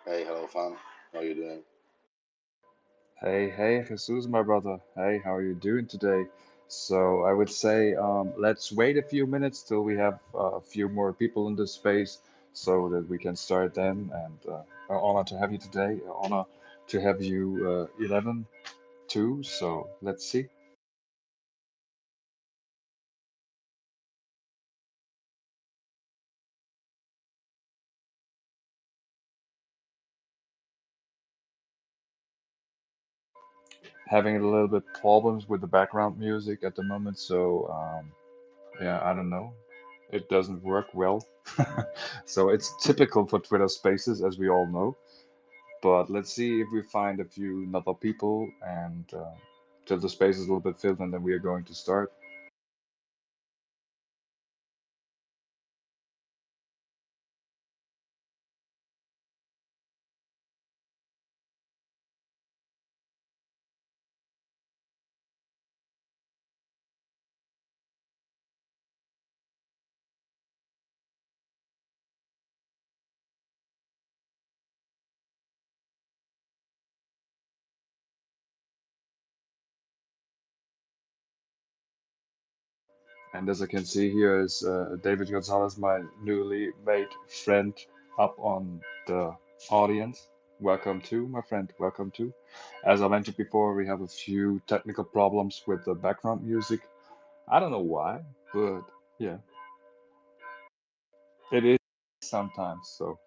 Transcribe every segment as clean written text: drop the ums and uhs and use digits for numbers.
Hey, hello, fam. How you doing? Hey, hey, Jesus, my brother. Hey, how are you doing today? So I would say let's wait a few minutes till we have a few more people in this space so that we can start then. And an honor to have you today. An honor to have you 11 too. So let's see. Having a little bit problems with the background music at the moment. So yeah, I don't know. It doesn't work well. So it's typical for Twitter Spaces, as we all know. But let's see if we find a few other people and till the space is a little bit filled, and then we are going to start. And as I can see here is David Gonzalez, my newly made friend, up on the audience. Welcome to, my friend. Welcome to. As I mentioned before, we have a few technical problems with the background music. I don't know why, but yeah, it is sometimes. So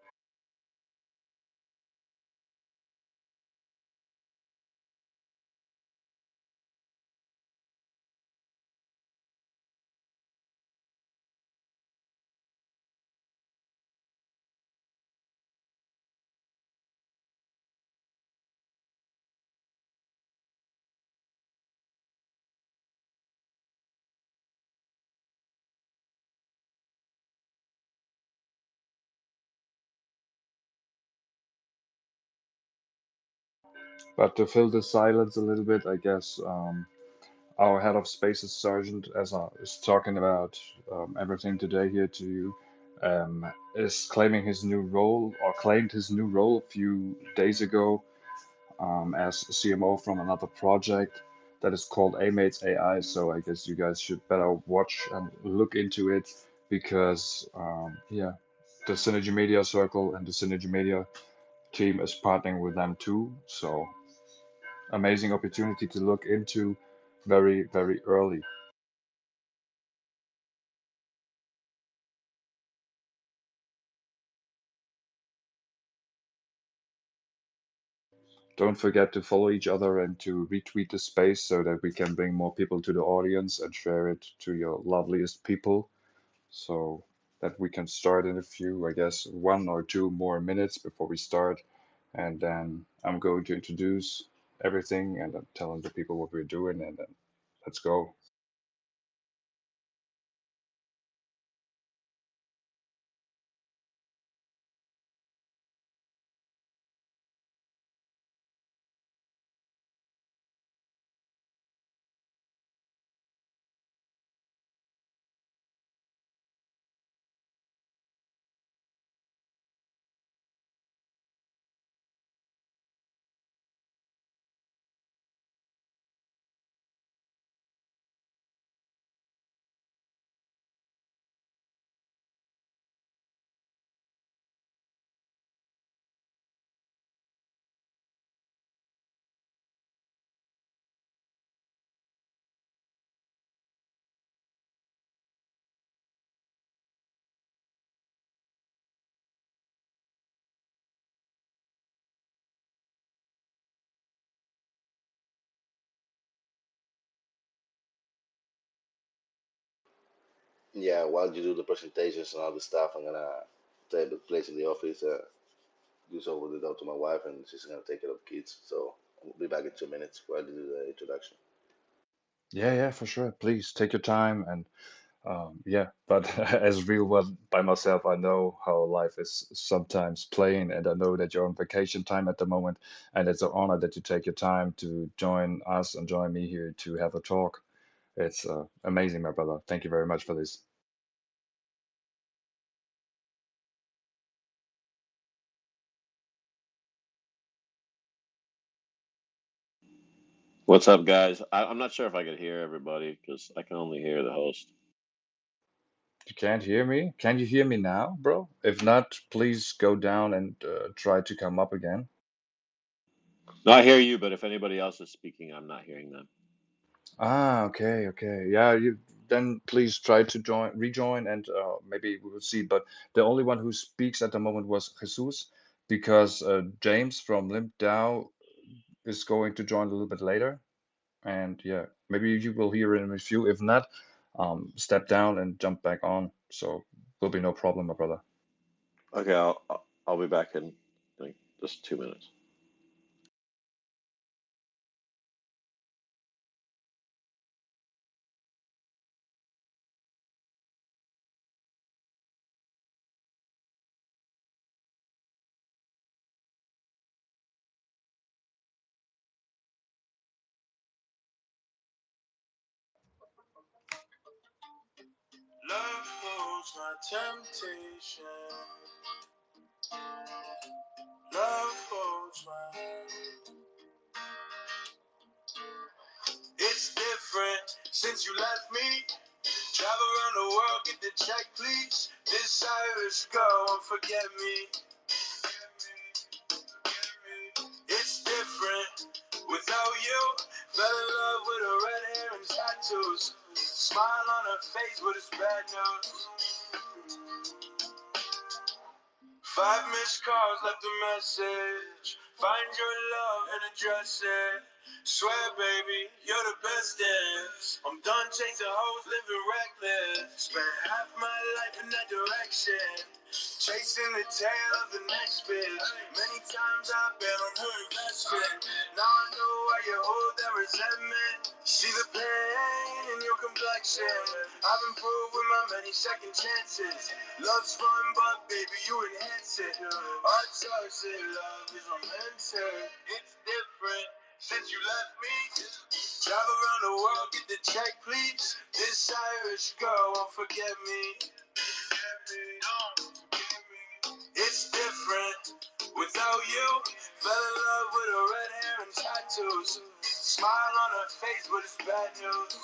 but to fill the silence a little bit, I guess. Our head of spaces sergeant, as I was talking about everything today here to you, is claiming his new role or claimed his new role a few days ago as CMO from another project that is called AMates AI. So I guess you guys should better watch and look into it because, yeah, the Synergy Media Circle and the Synergy Media team is partnering with them too. So amazing opportunity to look into very, very early. Don't forget to follow each other and to retweet the space so that we can bring more people to the audience and share it to your loveliest people so that we can start in a few, I guess, 1 or 2 more minutes before we start. And then I'm going to introduce everything and I'm telling the people what we're doing and then let's go. Yeah, while you do the presentations and all the stuff, I'm gonna take the place in the office. Give over the dog to my wife, and she's gonna take care of the kids. So I'll be back in 2 minutes while you do the introduction. Yeah, yeah, for sure. Please take your time and yeah, but as real one by myself, I know how life is sometimes plain, and I know that you're on vacation time at the moment, and it's an honor that you take your time to join us and join me here to have a talk. It's amazing, my brother. Thank you very much for this. What's up, guys? I'm not sure if I could hear everybody because I can only hear the host. You can't hear me? Can you hear me now, bro? If not, please go down and try to come up again. No, I hear you, but if anybody else is speaking, I'm not hearing them. Ah, okay, okay. Yeah, you then please try to rejoin, and maybe we will see. But the only one who speaks at the moment was Jesus, because James from Limp Dow is going to join a little bit later. And yeah, maybe you will hear him in a few. If not, step down and jump back on. So will be no problem, my brother. Okay, I'll be back in like just 2 minutes. Love holds my temptation. Love holds my. It's different since you left me. Travel around the world, get the check, please. This Irish girl won't forget me. It's different without you. Fell in love with her red hair and tattoos. Smile on her face, but it's bad news. Five missed calls, left a message. Find your love and address it. Swear, baby, you're the best dance. I'm done chasing hoes, living reckless. Spent half my life in that direction. Chasing the tail of the next bitch. Many times I've been on her investment. Now I know why you hold that resentment. See the pain in your complexion. I've improved with my many second chances. Love's fun, but baby, you enhance it. Our toxic love is romantic. It's different since you left me. Travel around the world, get the check, please. This Irish girl won't forget me. It's different without you. Fell in love with her red hair and tattoos. Smile on her face, but it's bad news.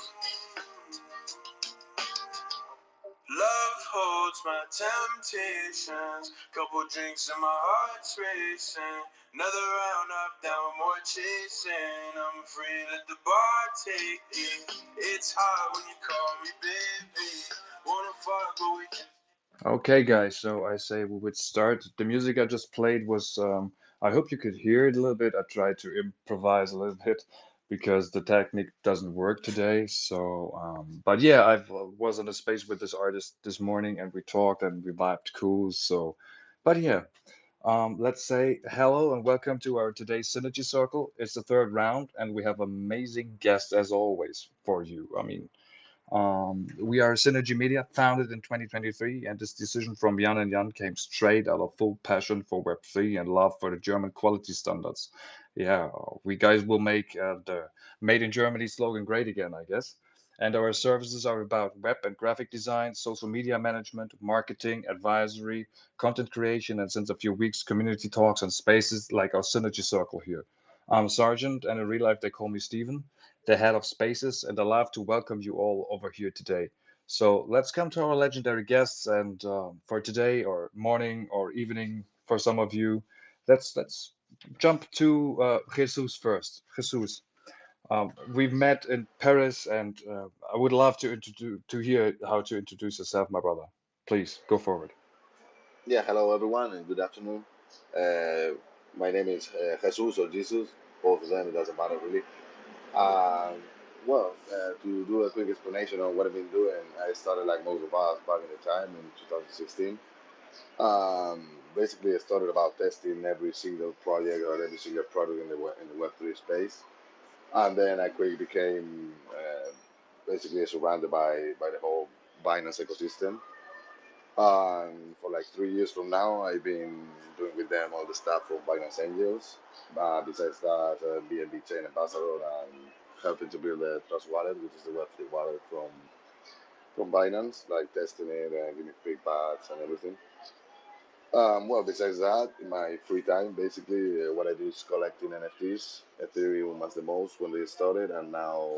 Love holds my temptations. Couple drinks and my heart's racing. Another round up, down, more chasing. I'm free, let the bar take me. It's hard when you call me baby. Wanna fuck, but we can't. Okay, guys, so I say we would start. The music I just played was, I hope you could hear it a little bit. I tried to improvise a little bit because the technique doesn't work today. So, but yeah, I was in a space with this artist this morning and we talked and we vibed cool. So, but yeah, let's say hello and welcome to our today's Synergy Circle. It's the third round and we have amazing guests as always for you. I mean, we are Synergy Media, founded in 2023, and this decision from Jan and Jan came straight out of full passion for Web3 and love for the German quality standards. Yeah, we guys will make the Made in Germany slogan great again, I guess. And our services are about web and graphic design, social media management, marketing, advisory, content creation, and since a few weeks, community talks and spaces like our Synergy Circle here. I'm Sergeant, and in real life, they call me Steven, the head of Spaces, and I love to welcome you all over here today. So let's come to our legendary guests, and for today, or morning, or evening, for some of you, let's jump to Jesus first. Jesus, we've met in Paris, and I would love to introduce to hear how to introduce yourself, my brother. Please go forward. Yeah, hello everyone and good afternoon. Uh, my name is Jesus or Jesus. Both of them, it doesn't matter really. To do a quick explanation on what I've been doing, I started like most of us back in the time in 2016. Basically, I started about testing every single project or every single product in in the Web3 space, and then I quickly became basically surrounded by the whole Binance ecosystem. For like 3 years from now, I've been doing with them all the stuff from Binance Angels. Besides that, BNB Chain Ambassador and helping to build a Trust Wallet, which is the Web3 wallet from Binance, like testing it and giving feedbacks and everything. Well, besides that, in my free time, basically, what I do is collecting NFTs. Ethereum was the most when they started, and now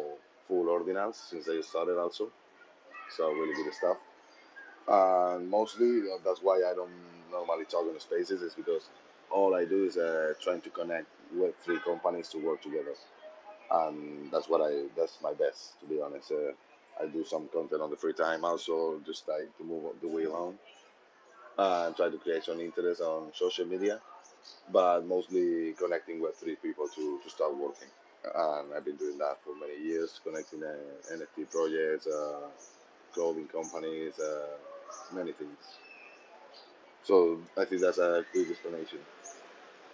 full ordinals since they started also. So really good stuff. And mostly that's why I don't normally talk in spaces is because all I do is trying to connect Web3 companies to work together, and that's my best to be honest. I do some content on the free time also, just like to move the way along and try to create some interest on social media, but mostly connecting Web3 people to start working. And I've been doing that for many years, connecting NFT projects, clothing companies, many things. So I think that's a quick explanation.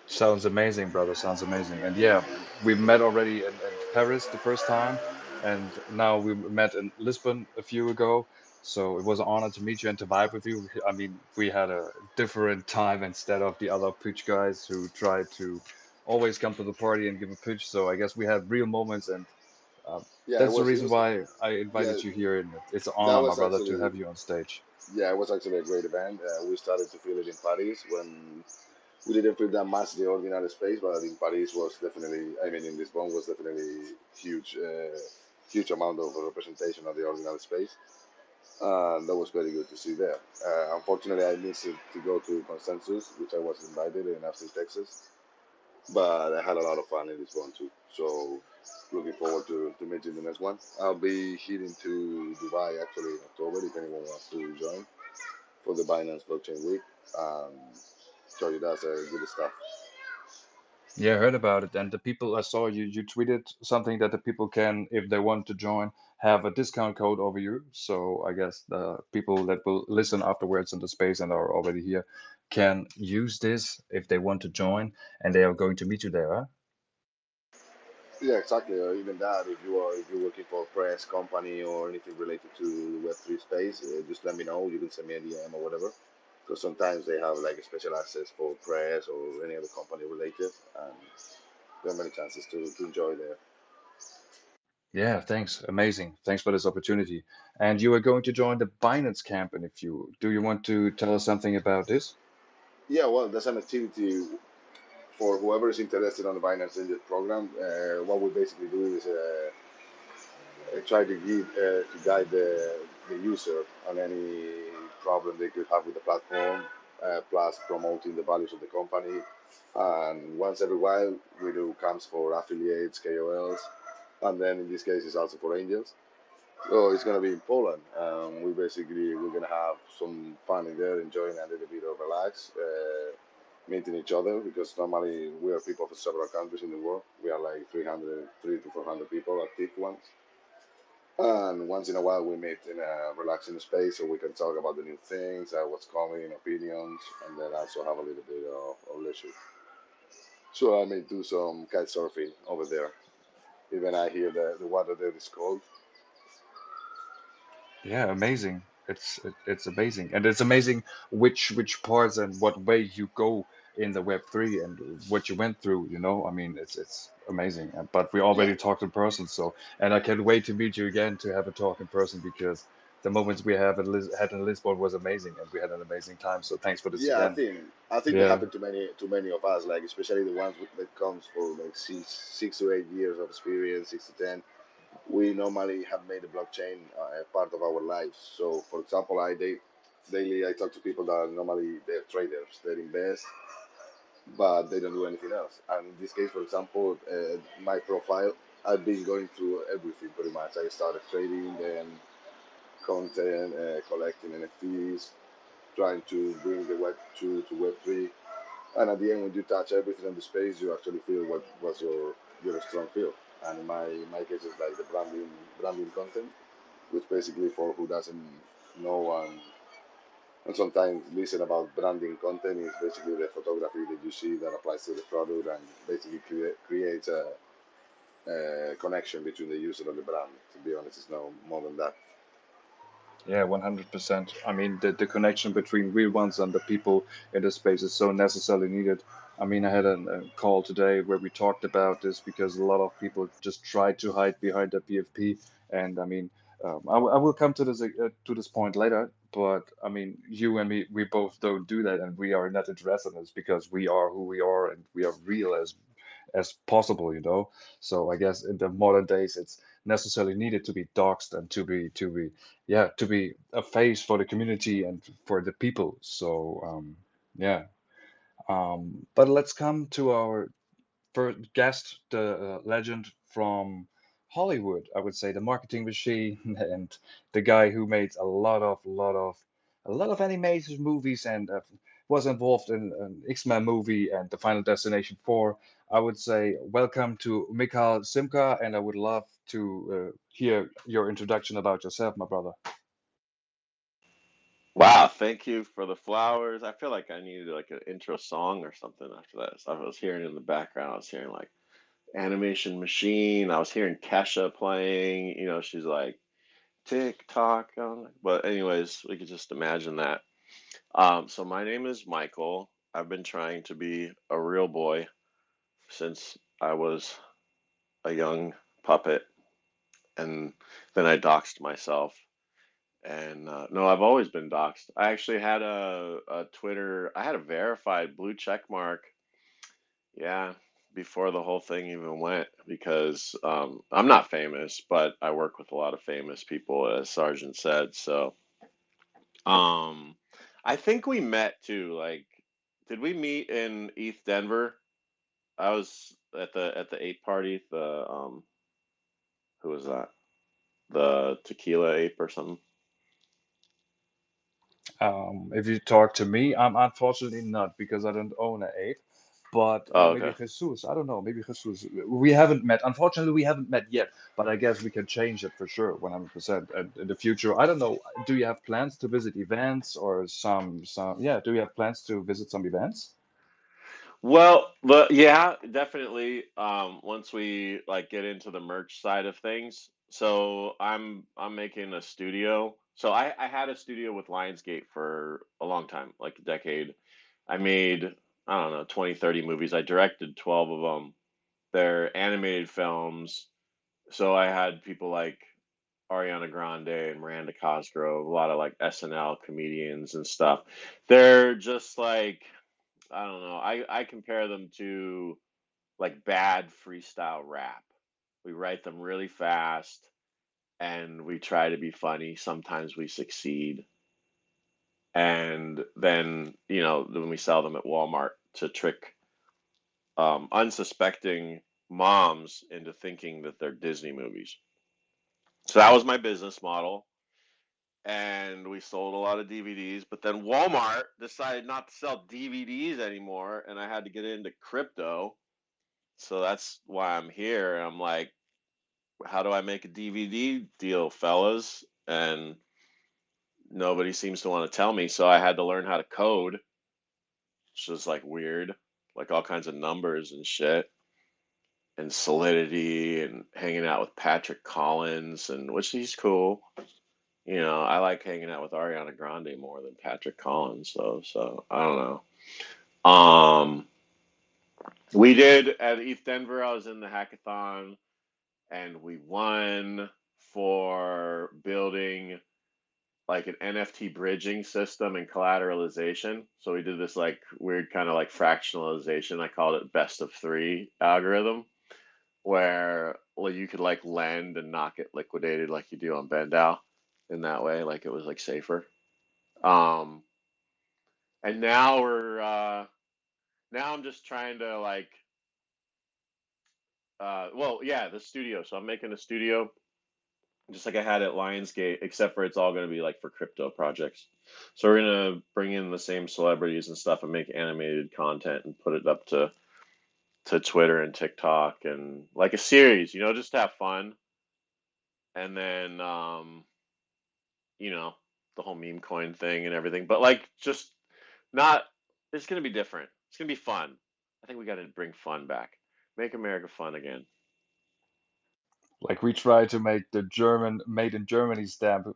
Sounds amazing, brother. Sounds amazing. And yeah, we met already in Paris the first time, and now we met in Lisbon a few ago. So it was an honor to meet you and to vibe with you. I mean, we had a different time instead of the other pitch guys who tried to always come to the party and give a pitch. So I guess we had real moments, and uh, Yeah, that's the it reason was why I yeah invited you here. And it's an that honor, my was brother, to actually have you on stage. yeah it was actually a great event. We started to feel it in Paris when we didn't feel that much the ordinary space, but in Paris was definitely, I mean, in Lisbon was definitely huge, huge amount of representation of the ordinary space, and that was very good to see there. Unfortunately, I missed it to go to Consensus, which I was invited in Austin, Texas, but I had a lot of fun in this one too. So looking forward to meeting the next one. I'll be heading to Dubai actually in October if anyone wants to join for the Binance Blockchain Week. Um, so that's good stuff. Yeah, I heard about it. And the people I saw you tweeted something that the people can, if they want to join, have a discount code over you. So I guess the people that will listen afterwards in the space and are already here can use this if they want to join, and they are going to meet you there, huh? Yeah, exactly. Or even that, if you're working for a press company or anything related to the Web3 space, just let me know. You can send me a DM or whatever. Because sometimes they have like a special access for press or any other company related, and there are many chances to enjoy there. Yeah, thanks. Amazing. Thanks for this opportunity. And you are going to join the Binance camp in a few. Do you want to tell us something about this? Yeah, well, that's an activity for whoever is interested on the Binance Angel program. What we basically do is try to guide the user on any problem they could have with the platform, plus promoting the values of the company. And once every while, we do camps for affiliates, KOLs, and then in this case, it's also for angels. So it's gonna be in Poland. We basically we're gonna have some fun in there, enjoying a little bit of relax, meeting each other because normally we are people from several countries in the world. We are like 300, 3 to 400 people, active ones. And once in a while, we meet in a relaxing space so we can talk about the new things, what's coming, opinions, and then also have a little bit of leisure. So I may do some kite surfing over there. Even I hear the water there is cold. Yeah, amazing. It's amazing, and it's amazing which parts and what way you go in the Web3 and what you went through. I mean, it's amazing. But we Yeah, already talked in person, so and I can't wait to meet you again to have a talk in person because the moments we had in Lisbon was amazing, and we had an amazing time. So thanks for this yeah. again. I think that Yeah, happened to many of us, like especially the ones that comes for like 6 to 8 years of experience, 6 to 10. We normally have made the blockchain a part of our lives. So, for example, daily I talk to people that normally they're traders, they invest, but they don't do anything else. And in this case, for example, my profile, I've been going through everything pretty much. I started trading, then content, collecting NFTs, trying to bring the Web 2 to Web 3. And at the end, when you touch everything in the space, you actually feel what was your strong field. And in my case, it's like the branding content, which basically for who doesn't know and sometimes listen about branding content is basically the photography that you see that applies to the product and basically creates a connection between the user and the brand. To be honest, it's no more than that. yeah, 100%. I mean, the connection between real ones and the people in the space is so necessarily needed. I mean, I had a call today where we talked about this because a lot of people just try to hide behind the PFP. And I mean, I will come to this point later. but I mean, you and me, we both don't do that, and we are not interested in this because we are who we are and we are real as possible, you know. So I guess in the modern days, it's necessarily needed to be doxxed and to be yeah to be a face for the community and for the people. So yeah. But let's come to our first guest, the legend from Hollywood, I would say, the marketing machine and the guy who made a lot of animated movies and was involved in an X-Men movie and the Final Destination 4. I would say welcome to Mikhail Simka, and I would love to hear your introduction about yourself, my brother. Wow, thank you for the flowers. I feel like I needed like an intro song or something after that. So I was hearing in the background, I was hearing like animation machine. I was hearing Kesha playing. She's like tick tock. But anyways, we could just imagine that. So my name is Michael. I've been trying to be a real boy since I was a young puppet, and then I doxed myself. And no, I've always been doxxed. I actually had a Twitter, I had a verified blue check mark, yeah, before the whole thing even went, because I'm not famous, but I work with a lot of famous people, as Sargent said. So um, I think we met too. Like, did we meet in East Denver? I was at the ape party. Who was that? The tequila ape or something? If you talk to me, I'm unfortunately not because I don't own an ape. But Oh, maybe okay. Jesus, I don't know, maybe Jesus. We haven't met. Unfortunately, we haven't met yet. But I guess we can change it for sure, 100%. And in the future, I don't know. Do you have plans to visit events or some? Yeah, do you have plans to visit some events? Well, yeah, definitely. Once we like get into the merch side of things, so I'm making a studio. So I had a studio with Lionsgate for a long time, like a decade. I made, I don't know, 20, 30 movies. I directed 12 of them. They're animated films. So I had people like Ariana Grande and Miranda Cosgrove, a lot of like SNL comedians and stuff. They're just like, I don't know. I compare them to like bad freestyle rap. We write them really fast and we try to be funny. Sometimes we succeed. And then, when we sell them at Walmart to trick unsuspecting moms into thinking that they're Disney movies. So that was my business model. And we sold a lot of DVDs. But then Walmart decided not to sell DVDs anymore. And I had to get into crypto. So that's why I'm here. I'm like, how do I make a DVD deal, fellas? And nobody seems to want to tell me. So I had to learn how to code, which was like weird, like all kinds of numbers and shit, and Solidity, and hanging out with Patrick Collins, and which he's cool. I like hanging out with Ariana Grande more than Patrick Collins, though. So I don't know. We did at East Denver. I was in the hackathon, and we won for building like an NFT bridging system and collateralization. So we did this like weird kind of like fractionalization. I called it best of three algorithm, where well, you could like lend and not get liquidated like you do on Bendao in that way. Like it was like safer. Um, and now I'm just trying to like well, yeah, the studio. So I'm making a studio just like I had at Lionsgate, except for it's all going to be like for crypto projects. So we're going to bring in the same celebrities and stuff and make animated content and put it up to Twitter and TikTok and like a series, just to have fun. And then you know, the whole meme coin thing and everything. But like just not it's going to be different. It's going to be fun. I think we got to bring fun back. Make America fun again. Like we try to make the German made in Germany stamp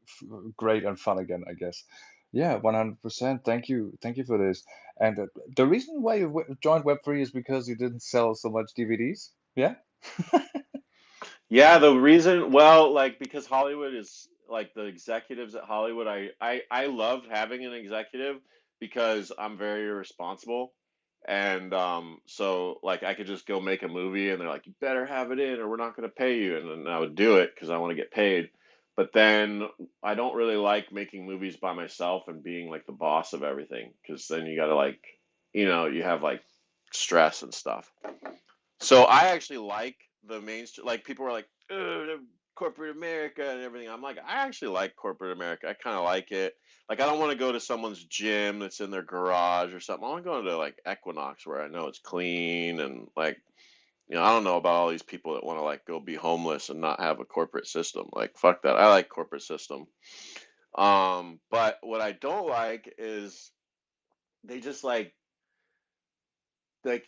great and fun again, I guess. Yeah, 100%. Thank you for this. And the reason why you joined Web3 is because you didn't sell so much DVDs. Yeah. Yeah, the reason, well, like because Hollywood is like the executives at Hollywood, I loved having an executive because I'm very irresponsible. And so like I could just go make a movie and they're like, you better have it in or we're not going to pay you. And then I would do it because I want to get paid. But then I don't really like making movies by myself and being like the boss of everything because then you got to like, you have like stress and stuff. So I actually like the mainstream. Like people were like, "Ugh, corporate America and everything." I'm like, I actually like corporate America. I kind of like it. Like I don't want to go to someone's gym that's in their garage or something. I want to go to like Equinox where I know it's clean and like I don't know about all these people that want to like go be homeless and not have a corporate system. Like fuck that. I like corporate system. But what I don't like is they just like they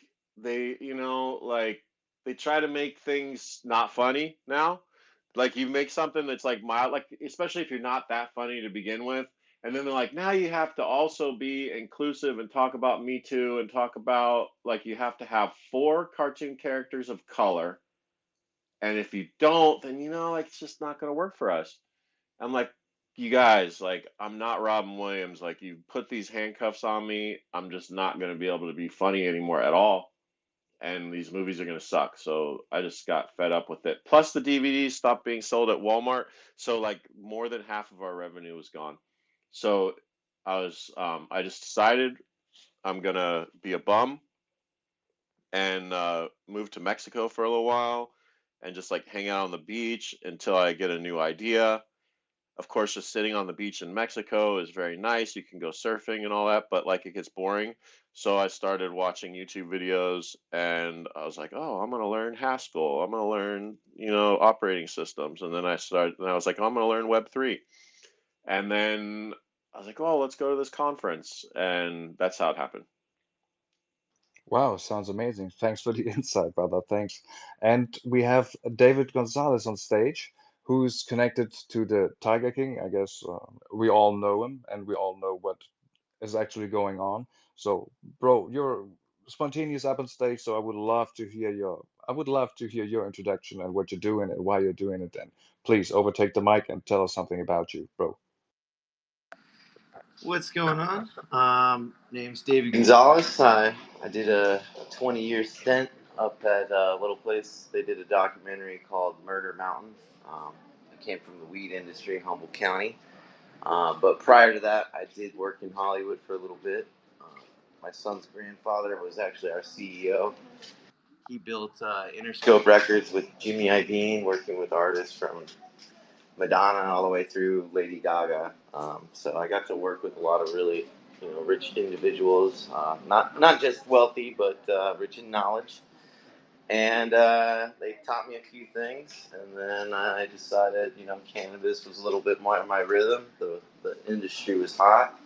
like they try to make things not funny now. Like you make something that's like mild, like especially if you're not that funny to begin with, and then they're like, now you have to also be inclusive and talk about Me Too and talk about like you have to have four cartoon characters of color, and if you don't, then like it's just not gonna work for us. I'm like, you guys, like I'm not Robin Williams. Like you put these handcuffs on me, I'm just not gonna be able to be funny anymore at all, and these movies are going to suck. So I just got fed up with it. Plus, the DVDs stopped being sold at Walmart, so like more than half of our revenue was gone. So I just decided I'm gonna be a bum and move to Mexico for a little while and just like hang out on the beach until I get a new idea. Of course, just sitting on the beach in Mexico is very nice. You can go surfing and all that, but like it gets boring. So I started watching YouTube videos and I was like, oh, I'm going to learn Haskell. I'm going to learn, operating systems. And then I was like, oh, I'm going to learn Web3. And then I was like, oh, let's go to this conference. And that's how it happened. Wow, sounds amazing. Thanks for the insight, brother. Thanks. And we have David Gonzalez on stage, who's connected to the Tiger King. I guess we all know him and we all know what is actually going on. So, bro, you're spontaneous up on stage, so I would love to hear your introduction and what you're doing and why you're doing it. And please overtake the mic and tell us something about you, bro. What's going on? Name's David Gonzalez. I did a 20-year stint up at a little place. They did a documentary called Murder Mountain. I came from the weed industry, Humboldt County. But prior to that, I did work in Hollywood for a little bit. My son's grandfather was actually our CEO. He built Interscope Records with Jimmy Iovine, working with artists from Madonna all the way through Lady Gaga. So I got to work with a lot of really, rich individuals, not just wealthy, but rich in knowledge. And they taught me a few things, and then I decided, cannabis was a little bit more my rhythm. The industry was hot.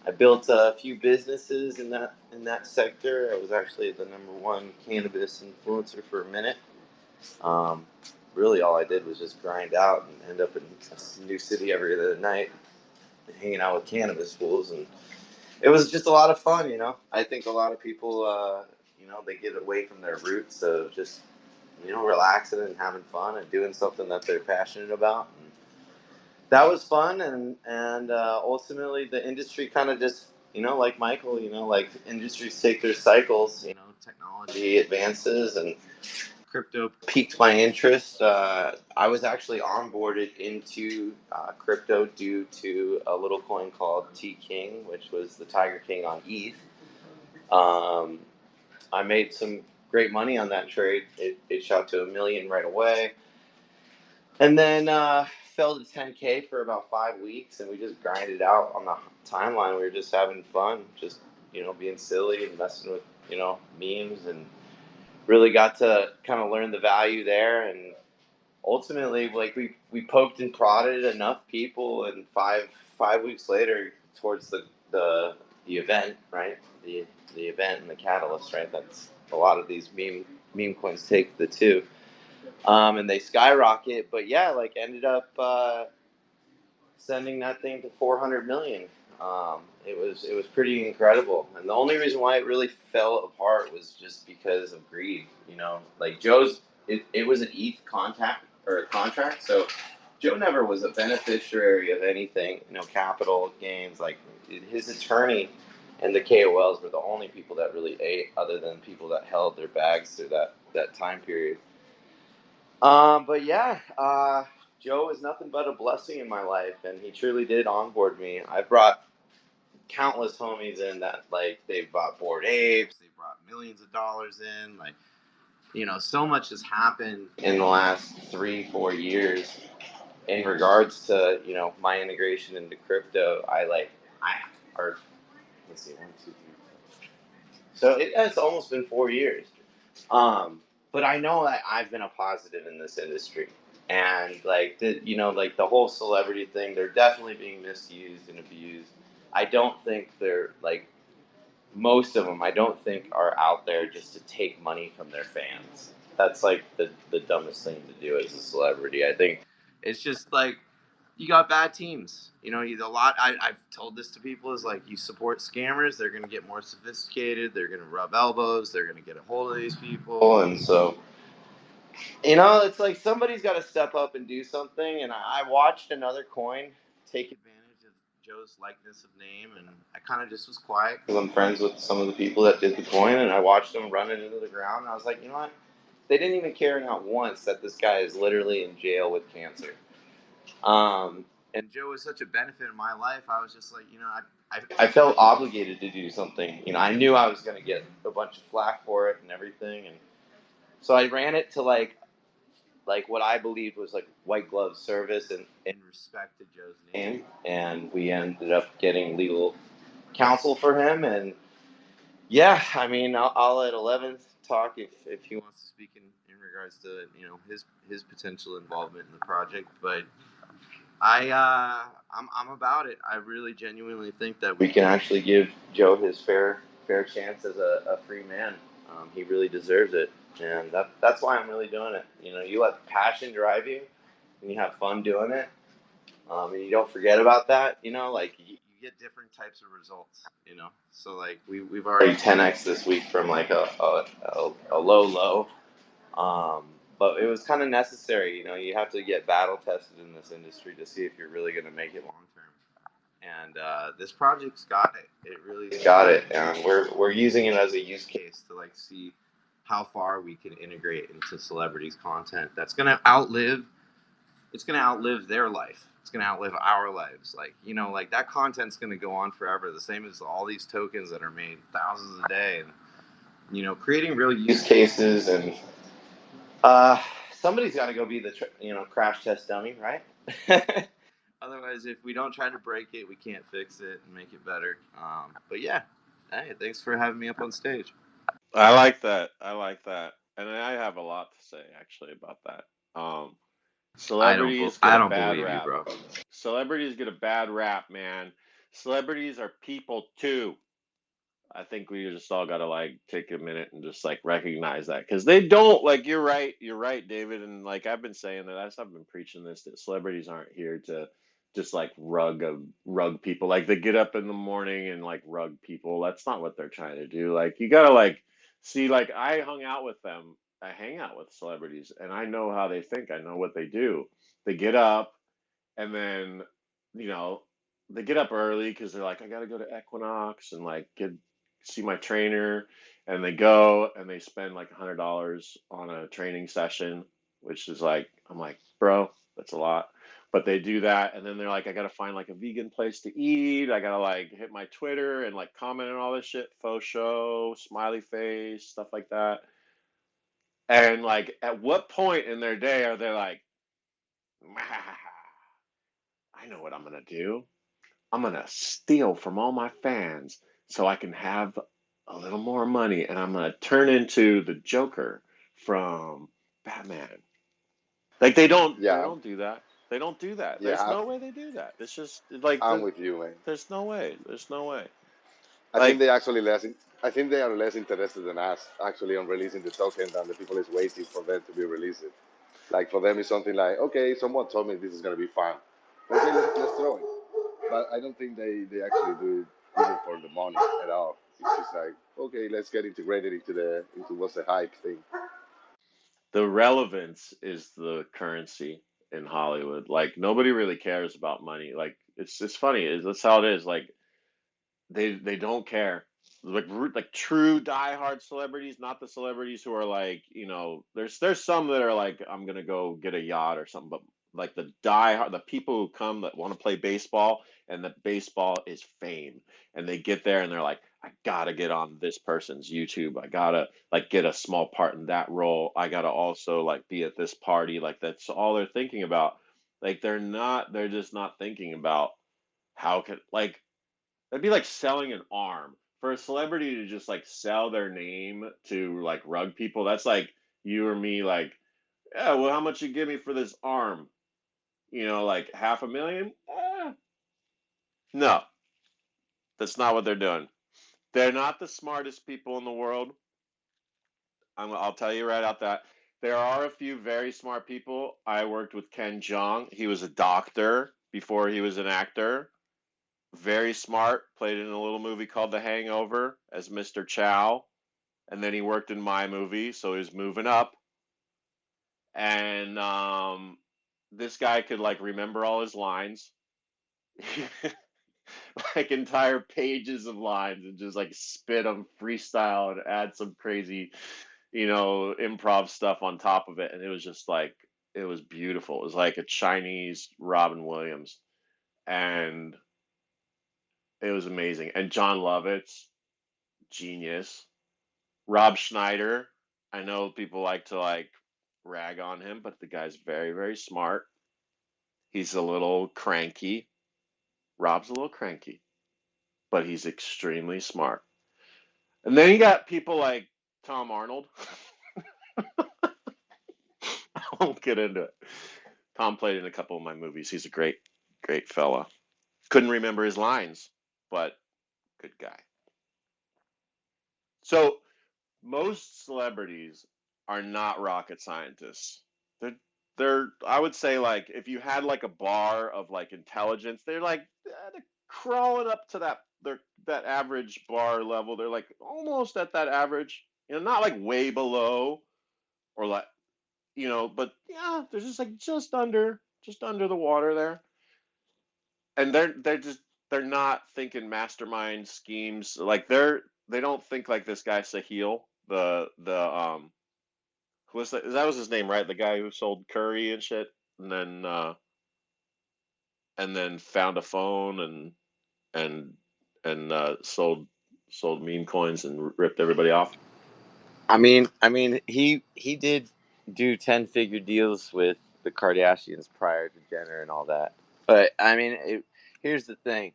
I built a few businesses in that sector. I was actually the number one cannabis influencer for a minute. Um, Really, all I did was just grind out and end up in a new city every other night, hanging out with cannabis fools, and it was just a lot of fun. I think a lot of people, they get away from their roots of just, relaxing and having fun and doing something that they're passionate about. And that was fun, and ultimately the industry kind of just, like Michael, like industries take their cycles. Technology advances and crypto piqued my interest. I was actually onboarded into crypto due to a little coin called T King, which was the Tiger King on ETH. Um, I made some great money on that trade. It shot to 1 million right away, and then fell to 10K for about 5 weeks, and we just grinded out on the timeline. We were just having fun, just being silly and messing with memes, and really got to kind of learn the value there. And ultimately, like we poked and prodded enough people, and five weeks later, towards the event, right? The event and the catalyst, right? That's a lot of these meme coins take the two, and they skyrocket. But yeah, like ended up sending that thing to 400 million. It was pretty incredible, and the only reason why it really fell apart was just because of greed. Like Joe's, it was an ETH contact or a contract, so Joe never was a beneficiary of anything, capital gains. Like his attorney and the KOLs were the only people that really ate, other than people that held their bags through that time period. But yeah, Joe is nothing but a blessing in my life, and he truly did onboard me. I brought countless homies in that, like, they bought Bored Apes, they brought millions of dollars in, like, so much has happened in the last 3-4 years in regards to my integration into crypto. I or let's see, 1, 2, 3. So it has almost been 4 years. But I know that I've been a positive in this industry, and like like the whole celebrity thing, they're definitely being misused and abused. I don't think they're like most of them. I don't think are out there just to take money from their fans. That's like the dumbest thing to do as a celebrity. I think it's just like you got bad teams. A lot. I've told this to people is like you support scammers, they're going to get more sophisticated. They're going to rub elbows. They're going to get a hold of these people, and so it's like somebody's got to step up and do something. And I watched another coin take advantage of Joe's likeness of name, and I kind of just was quiet because I'm friends with some of the people that did the coin, and I watched them run it into the ground. And I was like, you know what? They didn't even care not once that this guy is literally in jail with cancer. And Joe was such a benefit in my life. I was just like, I felt obligated to do something. I knew I was going to get a bunch of flack for it and everything, and so I ran it to like what I believed was like white glove service and in respect to Joe's name, and we ended up getting legal counsel for him. And yeah, I mean, I'll let 11th talk if he wants to speak in regards to his potential involvement in the project, but I'm about it. I really genuinely think that we can actually give Joe his fair chance as a free man. He really deserves it, and that's why I'm really doing it. You let passion drive you, and you have fun doing it, and you don't forget about that. Like you get different types of results. So like we've already 10x this week from like a low. Um, but it was kind of necessary. You have to get battle tested in this industry to see if you're really going to make it long term. And this project's got it. It really's got it, and we're using it as a use case to like see how far we can integrate into celebrities' content. That's going to outlive. It's going to outlive their life. It's going to outlive our lives. Like like that content's going to go on forever. The same as all these tokens that are made thousands a day, and creating real use cases. And somebody's got to go be the crash test dummy, right? Otherwise, if we don't try to break it, we can't fix it and make it better. But yeah, hey, thanks for having me up on stage. I like that. I like that. And I have a lot to say actually about that. Um, Celebrities get I a don't bad believe you, rap. bro. Celebrities get a bad rap, man. Celebrities are people too. I think we just all gotta like take a minute and just like recognize that because they don't like. You're right, David. And like I've been saying that I've been preaching this that celebrities aren't here to just like rug people. Like they get up in the morning and like rug people. That's not what they're trying to do. Like you gotta like see. Like I hung out with them. I hang out with celebrities, and I know how they think. I know what they do. They get up and then you know they get up early because they're like I got to go to Equinox and like get see my trainer, and they go and they spend like $100 on a training session, which is like I'm like bro, that's a lot. But they do that, and then they're like, I gotta find like a vegan place to eat. I gotta like hit my Twitter and like comment on all this shit, faux show, smiley face, stuff like that. And like, at what point in their day are they like, I know what I'm gonna do. I'm gonna steal from all my fans so I can have a little more money, and I'm gonna turn into the Joker from Batman. Like they Yeah, don't do that. They don't do that. There's yeah, no way they do that. It's just like I'm with you, man. there's no way. There's no way. I think Like they actually less. I think they are less interested than us actually on releasing the token than the people is waiting for them to be released. Like for them, it's something like, okay, someone told me this is gonna be fun. Okay, let's throw it. But I don't think they actually do it even for the money at all. It's just like, okay, let's get integrated into what's the hype thing. the relevance is the currency. in Hollywood. Like nobody really cares about money. Like it's funny. That's how it is. Like they don't care. Like true diehard celebrities, not the celebrities who are like, there's some that are like, I'm gonna go get a yacht or something, but like the people who come that want to play baseball, and the baseball is fame, and they get there and they're like, I gotta get on this person's YouTube. I gotta like get a small part in that role. I gotta also like be at this party. Like that's all they're thinking about. Like they're just not thinking about how could like that'd be like selling an arm. For a celebrity to just like sell their name to like rug people, that's like you or me like, yeah, well, how much you give me for this arm? Like $500,000? No, that's not what they're doing. They're not the smartest people in the world. I'll tell you right out that. There are a few very smart people. I worked with Ken Jeong. He was a doctor before he was an actor. Very smart. Played in a little movie called The Hangover as Mr. Chow. And then he worked in my movie, so he was moving up. And this guy could like remember all his lines, like entire pages of lines, and just like spit them freestyle and add some crazy, improv stuff on top of it. And it was just like it was beautiful. It was like a Chinese Robin Williams, and it was amazing. And John Lovitz, genius. Rob Schneider, I know people like to like rag on him, but the guy's very, very smart. He's a little cranky. Rob's a little cranky, but he's extremely smart. And then you got people like Tom Arnold. I won't get into it. Tom played in a couple of my movies. He's a great, great fella. Couldn't remember his lines, but good guy. So most celebrities are not rocket scientists. They're I would say like if you had like a bar of like intelligence, they're crawling up to that average bar level. They're like almost at that average, not like way below or like but yeah, they're just like just under the water there. And they're not thinking mastermind schemes. Like they don't think like this guy Sahil, who was that was his name, right? The guy who sold curry and shit, and then found a phone and sold meme coins and ripped everybody off. I mean, he did do 10-figure deals with the Kardashians prior to Jenner and all that. But I mean, here's the thing: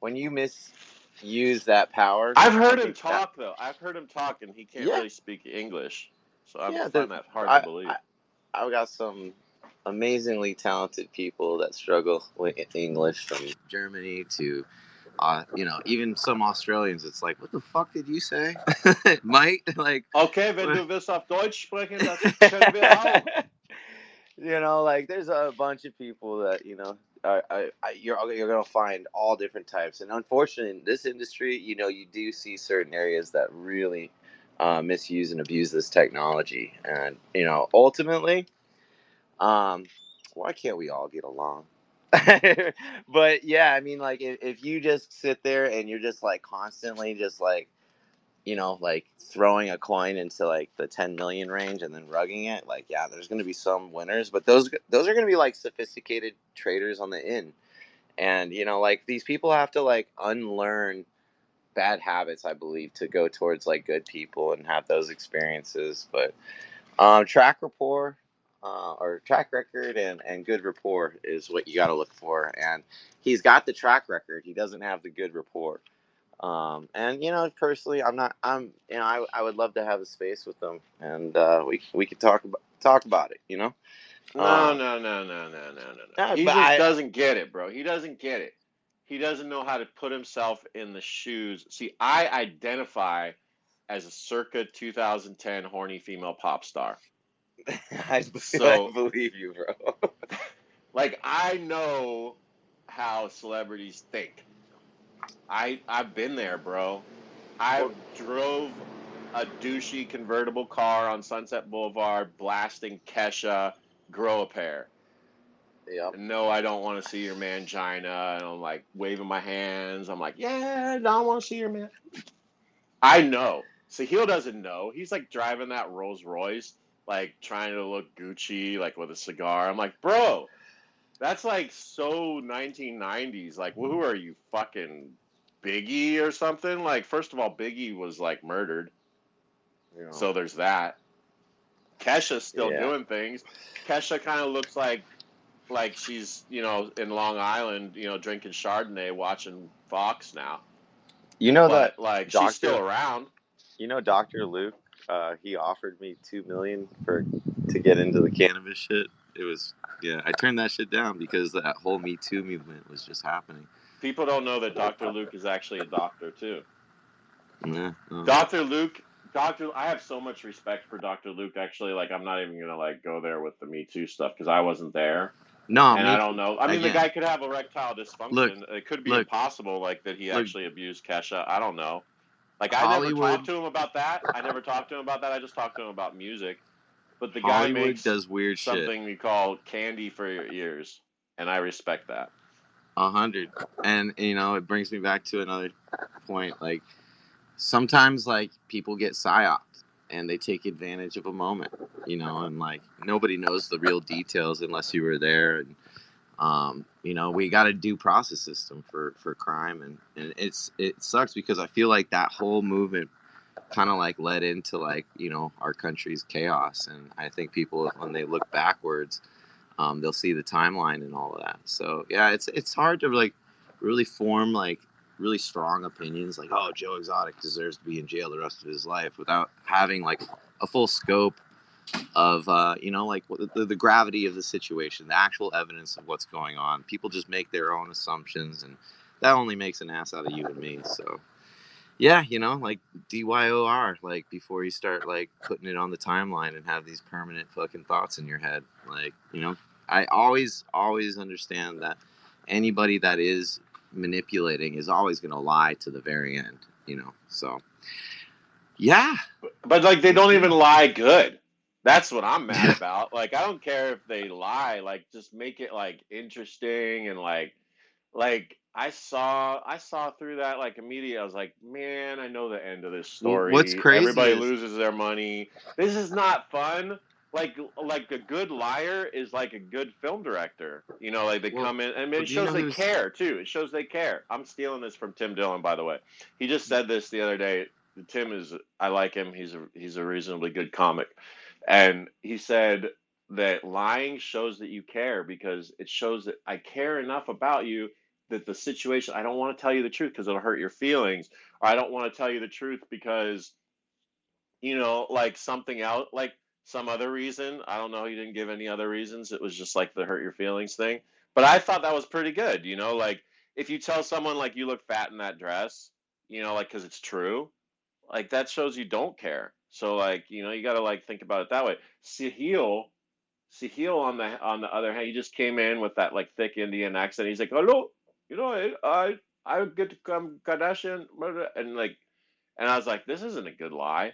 when you misuse that power, I've I heard him think that talk though. I've heard him talk, and he can't yeah, really speak English, so I yeah, find that hard to I, believe. I I've got some amazingly talented people that struggle with English, from Germany to even some Australians. It's like, what the fuck did you say, Mike? Like, Okay, wenn du willst auf Deutsch sprechen, das können wir auch. like there's a bunch of people that you're gonna find all different types, and unfortunately, in this industry, you do see certain areas that really misuse and abuse this technology, and ultimately, why can't we all get along? But yeah, I mean, like if you just sit there and you're just like constantly just like like throwing a coin into like the 10 million range and then rugging it, like, yeah, there's going to be some winners, but those are going to be like sophisticated traders on the in. And like these people have to like unlearn bad habits, I believe, to go towards like good people and have those experiences. But track rapport, or track record, and good rapport is what you got to look for. And he's got the track record, he doesn't have the good rapport. And personally, I would love to have a space with them, and we could talk about it. No, Um, no, no, no, no, no, no, no. yeah, He but just doesn't get it, bro. He doesn't get it. He doesn't know how to put himself in the shoes. See, I identify as a circa 2010 horny female pop star. I So, believe you, bro. like, I know how celebrities think. I've been there, bro. I Well, drove a douchey convertible car on Sunset Boulevard, blasting Kesha, grow a pair. Yep. No, I don't want to see your mangina. And I'm like waving my hands. I'm like, yeah, I don't want to see your man. I know. Sahil doesn't know. He's like driving that Rolls Royce, like trying to look Gucci, like with a cigar. I'm like, bro, that's like so 1990s. Like, who are you, fucking Biggie or something? Like, first of all, Biggie was like murdered, Yeah. so there's that. Kesha's still Yeah. doing things. Kesha kind of looks like she's in Long Island, drinking Chardonnay, watching Fox now. You know that But like, she's still Doctor. around. You know Dr. Luke. He offered me $2 million to get into the cannabis shit. It was I turned that shit down because that whole Me Too movement was just happening. People don't know that Dr. Luke is actually a doctor too. Yeah. Dr. Luke, I have so much respect for Dr. Luke. Actually, like, I'm not even gonna like go there with the Me Too stuff because I wasn't there, No, and I me don't know. I mean, the again. guy could have erectile Look, dysfunction. It could be look, impossible, like that he look. actually abused Kesha. I don't know. Like, I never Hollywood. talked to him about that. I never talked to him about that. I just talked to him about music. But the guy Hollywood makes does weird shit. something we call candy for your ears, and I respect that. 100. And it brings me back to another point. Like sometimes, like people get psyoped and they take advantage of a moment. And like nobody knows the real details unless you were there. And we got a due process system for crime, and it sucks because I feel like that whole movement kind of like led into like our country's chaos, and I think people when they look backwards, they'll see the timeline and all of that. So yeah, it's hard to like really form like really strong opinions like, oh, Joe Exotic deserves to be in jail the rest of his life without having like a full scope of like the gravity of the situation, the actual evidence of what's going on. People just make their own assumptions, and that only makes an ass out of you and me. So yeah, like DYOR, like before you start like putting it on the timeline and have these permanent fucking thoughts in your head. Like, I always understand that anybody that is manipulating is always going to lie to the very end, So, yeah. But like, they don't even lie good. That's what I'm mad about. Like, I don't care if they lie. Like, just make it like interesting and like I saw through that like immediately. I was like, man, I know the end of this Well, what's story. crazy Everybody is loses their money. This is not fun. Like a good liar is like a good film director. Like they come in. I mean, it do you shows know they who's care too. It shows they care. I'm stealing this from Tim Dillon, by the way. He just said this the other day. Tim is, I like him. He's a reasonably good comic, and he said that lying shows that you care because it shows that I care enough about you that the situation, I don't want to tell you the truth because it'll hurt your feelings, or I don't want to tell you the truth because like something else, like some other reason. I don't know. He didn't give any other reasons. It was just like the hurt your feelings thing. But I thought that was pretty good. Like if you tell someone like you look fat in that dress, like because it's true, like that shows you don't care. So like you got to like think about it that way. Sahil on the other hand, he just came in with that like thick Indian accent. He's like, "Hello, I get to come Kardashian," and I was like, "This isn't a good lie.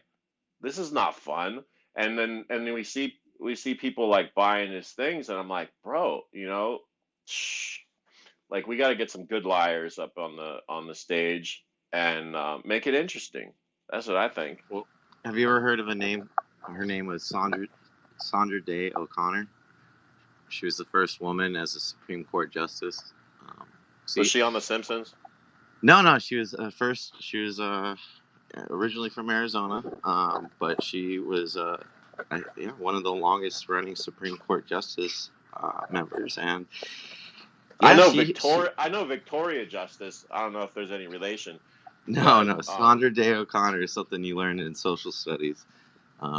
This is not fun." And then we see people like buying his things, and I'm like, "Bro, shh, like we got to get some good liars up on the stage and make it interesting." That's what I think. well, have you ever heard of a name? Her name was Sandra Day O'Connor. She was the first woman as a Supreme Court justice. Was she on The Simpsons? No, she was first. She was originally from Arizona, but she was one of the longest running Supreme Court justice members, and I yeah, know she Victoria Justice. I don't know if there's any relation. no, Sandra Day O'Connor is something you learn in social studies.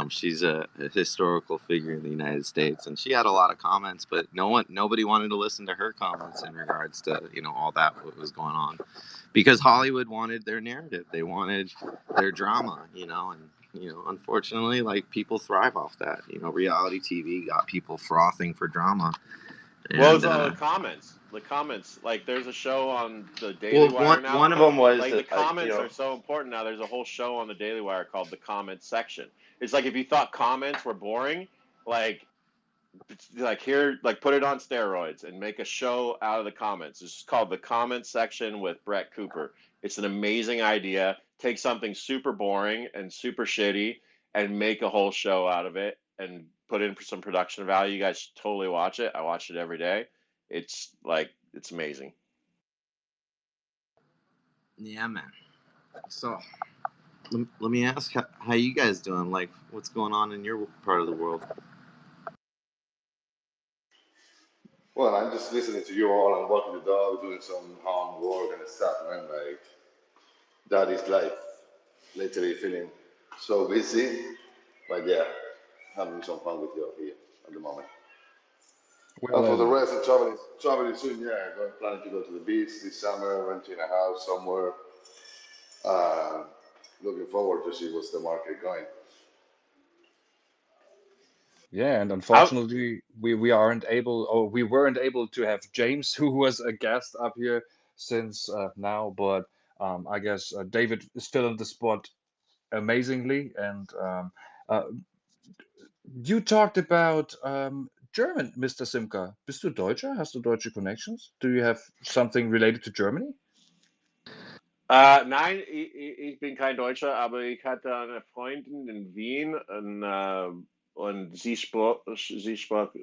She's a historical figure in the United States, and she had a lot of comments, but nobody wanted to listen to her comments in regards to all that what was going on, because Hollywood wanted their narrative, they wanted their drama, and unfortunately, like people thrive off that. Reality TV got people frothing for drama. Well, And it's all the comments. The comments, like there's a show on the Daily Wire now. one of them was Like the comments are so important now. There's a whole show on the Daily Wire called the comments section. It's like if you thought comments were boring, like like here, like put it on steroids and make a show out of the comments. It's called the comment section with Brett Cooper. It's an amazing idea. Take something super boring and super shitty and make a whole show out of it and put in some production value. You guys should totally watch it. I watch it every day. It's like it's amazing. Yeah, man. So let me ask how you guys doing? Like, what's going on in your part of the world? Well, I'm just listening to you all and walking the dog, doing some homework and stuff, man. Like that is life. Literally feeling so busy, but yeah, having some fun with you here at the moment. Well, And for the rest, I'm traveling soon. Yeah, going planning to go to the beach this summer, renting a house somewhere. Uh, Looking forward to see what's the market going. yeah, and I unfortunately, we aren't able, or we weren't able to have James, who was a guest up here since now. But I guess David is filling the spot amazingly. And uh, you talked about German, Mr. Simka. Bist du Deutscher? Hast du deutsche connections? Do you have something related to Germany? Nein, ich bin kein Deutscher, aber ich hatte eine Freundin in Wien und sie sprach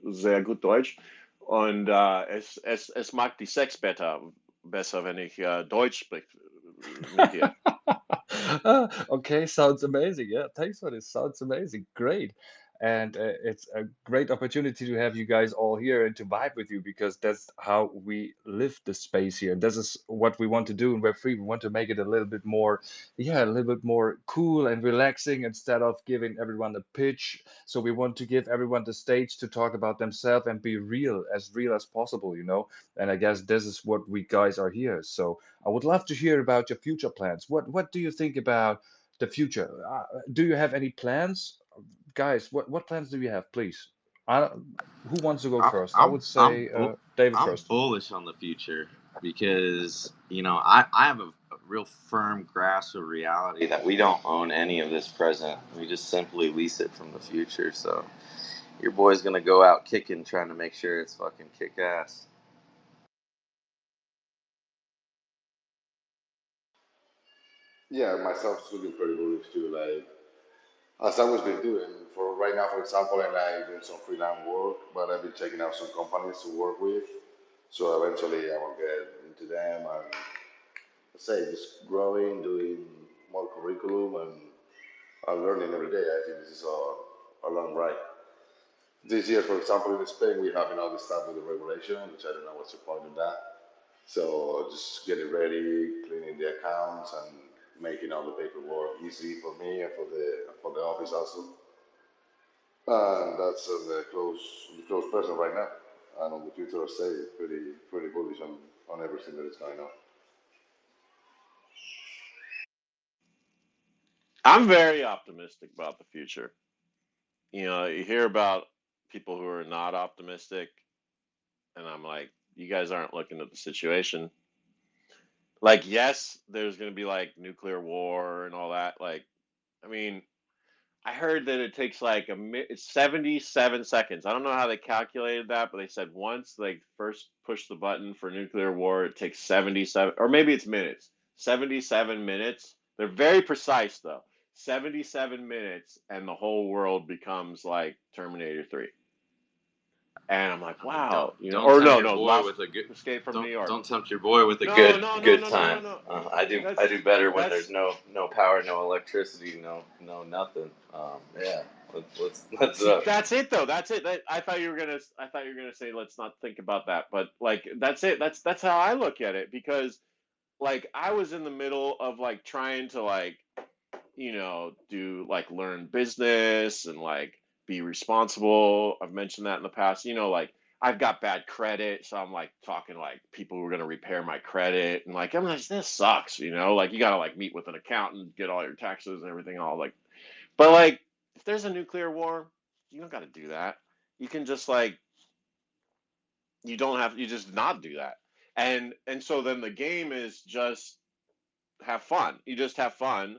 sehr gut Deutsch. Und es macht die Sex besser, wenn ich Deutsch spreche mit ihr. Okay, sounds amazing. Yeah, thanks for this. Sounds amazing. Great. And it's a great opportunity to have you guys all here and to vibe with you because that's how we live the space here. This is what we want to do in Web3. We want to make it a little bit more, yeah, a little bit more cool and relaxing instead of giving everyone a pitch. So we want to give everyone the stage to talk about themselves and be real as possible, you know? And I guess this is what we guys are here. So I would love to hear about your future plans. What do you think about the future? Do you have any plans, guys? What plans do you have, please? I, who wants to go I, first? I I'm would I'm say bu- David I'm first. bullish on the future because I have a real firm grasp of reality that we don't own any of this present. We just simply lease it from the future. So your boy's gonna go out kicking, trying to make sure it's fucking kick ass. Yeah, myself is looking pretty bullish too. Like as I was been doing for right now, for example, I'm like doing some freelance work, but I've been checking out some companies to work with. So eventually, I will get into them and say just growing, doing more curriculum, and learning every day. I think this is a long ride. This year, for example, in Spain, we have all this stuff with the regulation, which I don't know what's the point of that. So just getting ready, cleaning the accounts, and making all the paperwork easy for me and for the office also. And that's the close person right now. And on the future, I say pretty bullish on everything that is going on. I'm very optimistic about the future. You hear about people who are not optimistic, and I'm like, you guys aren't looking at the situation. Like, yes, there's going to be like nuclear war and all that. Like, I mean, I heard that it takes like it's 77 seconds. I don't know how they calculated that, but they said once they first push the button for nuclear war, it takes 77, or maybe it's minutes. 77 minutes. They're very precise though. 77 minutes, and the whole world becomes like Terminator 3. And I'm like, Don't wow, don't or tempt no, your no, boy Last with a good Escape from New don't York. don't tempt your boy with a No, no, no, good no, no, no, time. no. I That's do better when that's there's no power, no electricity, no nothing. Yeah, let's See, that's it though. That's it. I thought you were gonna say let's not think about that. But like that's it. That's how I look at it because like I was in the middle of like trying to like do like learn business and like be responsible. I've mentioned that in the past. Like I've got bad credit, so I'm like talking like people who are gonna repair my credit and like I'm like this sucks. Like you gotta like meet with an accountant, get all your taxes and everything all like but like, if there's a nuclear war, you don't got to do that. You can just like you just not do that. And so then the game is just have fun. You just have fun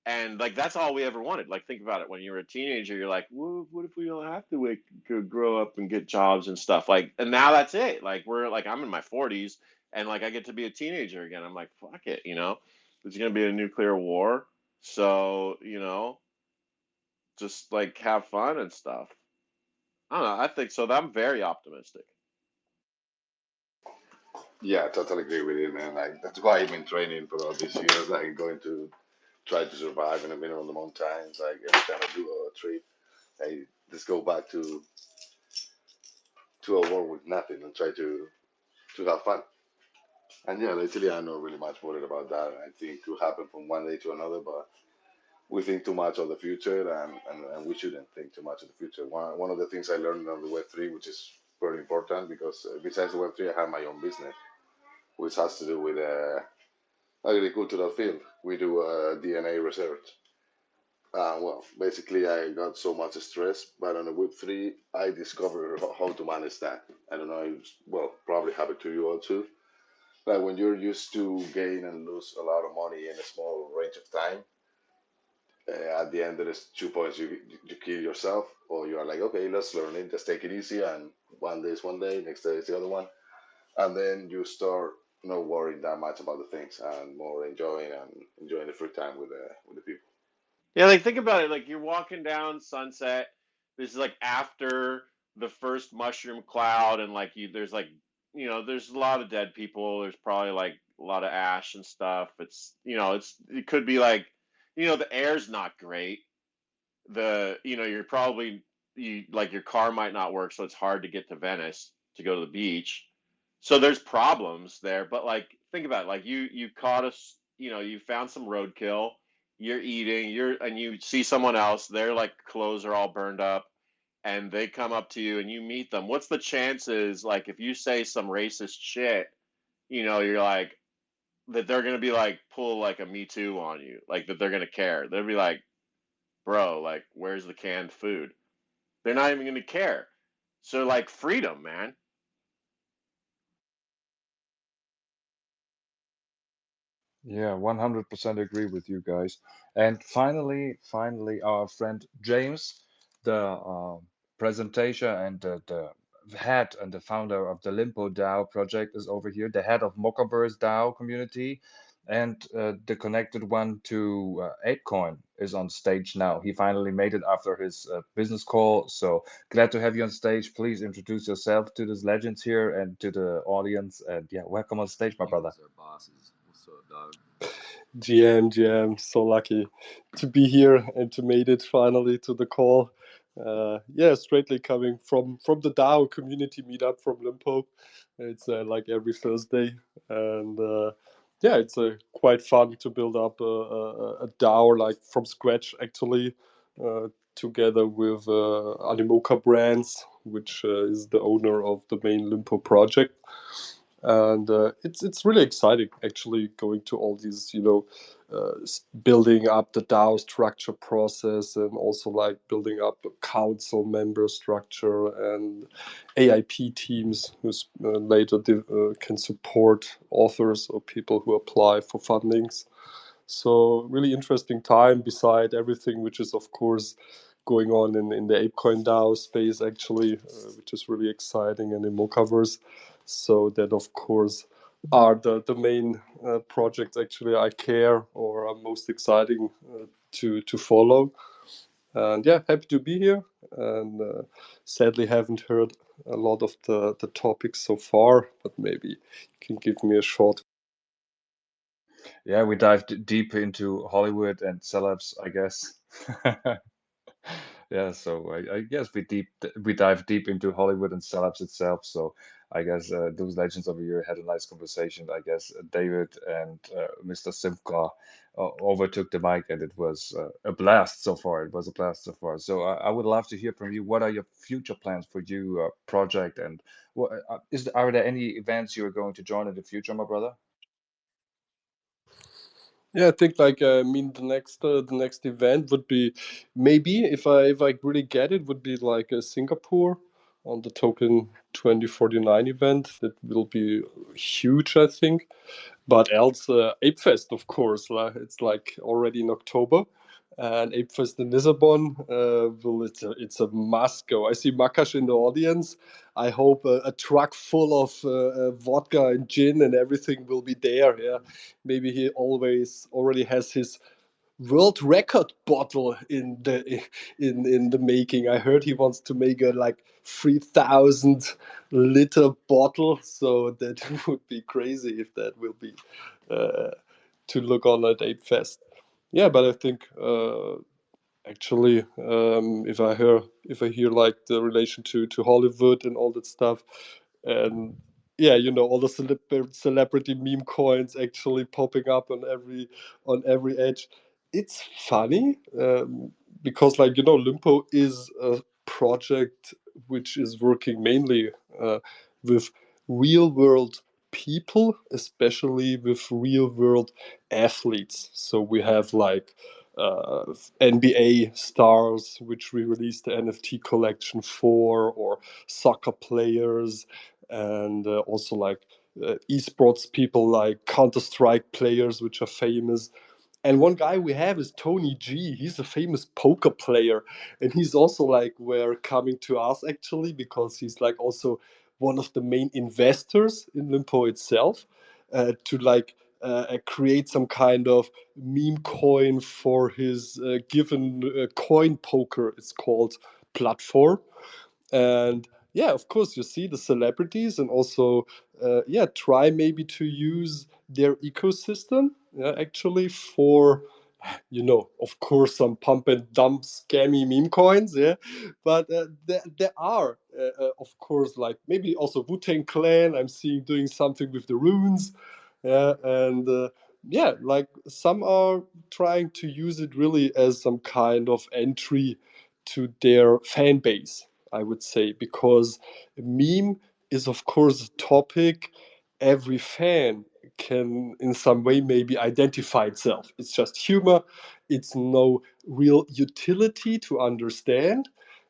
And like that's all we ever wanted. Like think about it. When you were a teenager, you're like, what if we don't have to grow up and get jobs and stuff? Like, and now that's it. Like we're like I'm in my 40s, and like I get to be a teenager again. I'm like, fuck it, you know. There's gonna be a nuclear war, so you know, just like have fun and stuff. I don't know. I think so. I'm very optimistic. Yeah, I totally agree with you, man. Like that's why I've been training for all these years, like going to try to survive in the middle of the mountains. Like every time I do a trip, I just go back to a world with nothing and try to have fun. And yeah, lately I'm not really much worried about that. I think it will happen from one day to another, but we think too much of the future, and we shouldn't think too much of the future. One of the things I learned on the Web3, which is very important, because besides the Web3, I have my own business, which has to do with agricultural field. We do DNA research. Well, basically, I got so much stress, but on the Web3, I discovered how to manage that. I don't know, well, probably happened to you all too. Like when you're used to gain and lose a lot of money in a small range of time, at the end there is 2 points: you kill yourself, or you are like, okay, let's learn it, just take it easy, and one day is one day, next day is the other one, and then you start not worrying that much about the things and more enjoying the free time with the people. Yeah, like think about it. Like you're walking down Sunset. This is like after the first mushroom cloud, and like there's like there's a lot of dead people. There's probably like a lot of ash and stuff. It could be like, the air's not great. You're probably like your car might not work, so it's hard to get to Venice to go to the beach. So there's problems there, but like think about it, like you caught us, you found some roadkill, you're eating, and you see someone else, their like clothes are all burned up, and they come up to you and you meet them. What's the chances, like if you say some racist shit, you're like that they're gonna be like pull like a Me Too on you, like that they're gonna care. They'll be like, bro, like where's the canned food? They're not even gonna care. So like freedom, man. Yeah, 100% agree with you guys. And finally, our friend James, the presentation and the head and the founder of the Limpo DAO project, is over here, the head of Mochaverse DAO community, and the connected one to ApeCoin is on stage now. He finally made it after his business call. So glad to have you on stage. Please introduce yourself to these legends here and to the audience. And yeah, welcome on stage, my brother. Our bosses. What's up, dog? GM, so lucky to be here and to made it finally to the call. Yeah, straightly coming from the DAO community meetup from Limpo. It's like every Thursday, and yeah, it's quite fun to build up a DAO like from scratch actually, together with Animoca Brands, which is the owner of the main Limpo project. And it's really exciting actually going to all these building up the DAO structure process, and also like building up a council member structure and AIP teams who later can support authors or people who apply for fundings. So really interesting time beside everything which is of course going on in the ApeCoin DAO space actually, which is really exciting, and in Mochaverse. So that of course are the main projects actually I care or are most exciting to follow. And yeah, happy to be here. And sadly haven't heard a lot of the topics so far, but maybe you can give me a short. Yeah, we dived deep into Hollywood and celebs, I guess. Yeah, so I guess we dive deep into Hollywood and celebs itself. So I guess those legends over here had a nice conversation. I guess David and Mr. Simca overtook the mic, and it was a blast so far. It was a blast so far. So I would love to hear from you. What are your future plans for you project, and are there any events you are going to join in the future, my brother? Yeah, I think like I mean the next event would be maybe if I really get it would be like Singapore on the Token 2049 event. That will be huge, I think. But else, Apefest, of course, it's like already in October. And Apefest in Lisbon, it's a must go. I see Makash in the audience. I hope a truck full of vodka and gin and everything will be there. Yeah, maybe he always already has his world record bottle in the making. I heard he wants to make a like 3,000 liter bottle, so that would be crazy if that will be uh, to look on at Ape Fest. Yeah, but I think actually, if I hear like the relation to Hollywood and all that stuff, and yeah, all the celebrity meme coins actually popping up on every edge. It's funny, because like Limpo is a project which is working mainly with real world people, especially with real world athletes. So we have like uh, NBA stars, which we released the NFT collection for, or soccer players, and also like esports people, like Counter Strike players, which are famous. And one guy we have is Tony G. He's a famous poker player, and he's also like we're coming to us actually because he's like also one of the main investors in Limpo itself, to like create some kind of meme coin for his given coin poker. It's called platform. And yeah, of course you see the celebrities, and also yeah, try maybe to use their ecosystem, actually, for of course, some pump and dump scammy meme coins, yeah. But there are, of course, like maybe also Wu-Tang Clan. I'm seeing doing something with the runes, yeah, and yeah, like some are trying to use it really as some kind of entry to their fan base, I would say, because a meme is, of course, a topic every fan can in some way maybe identify itself. It's just humor, it's no real utility to understand.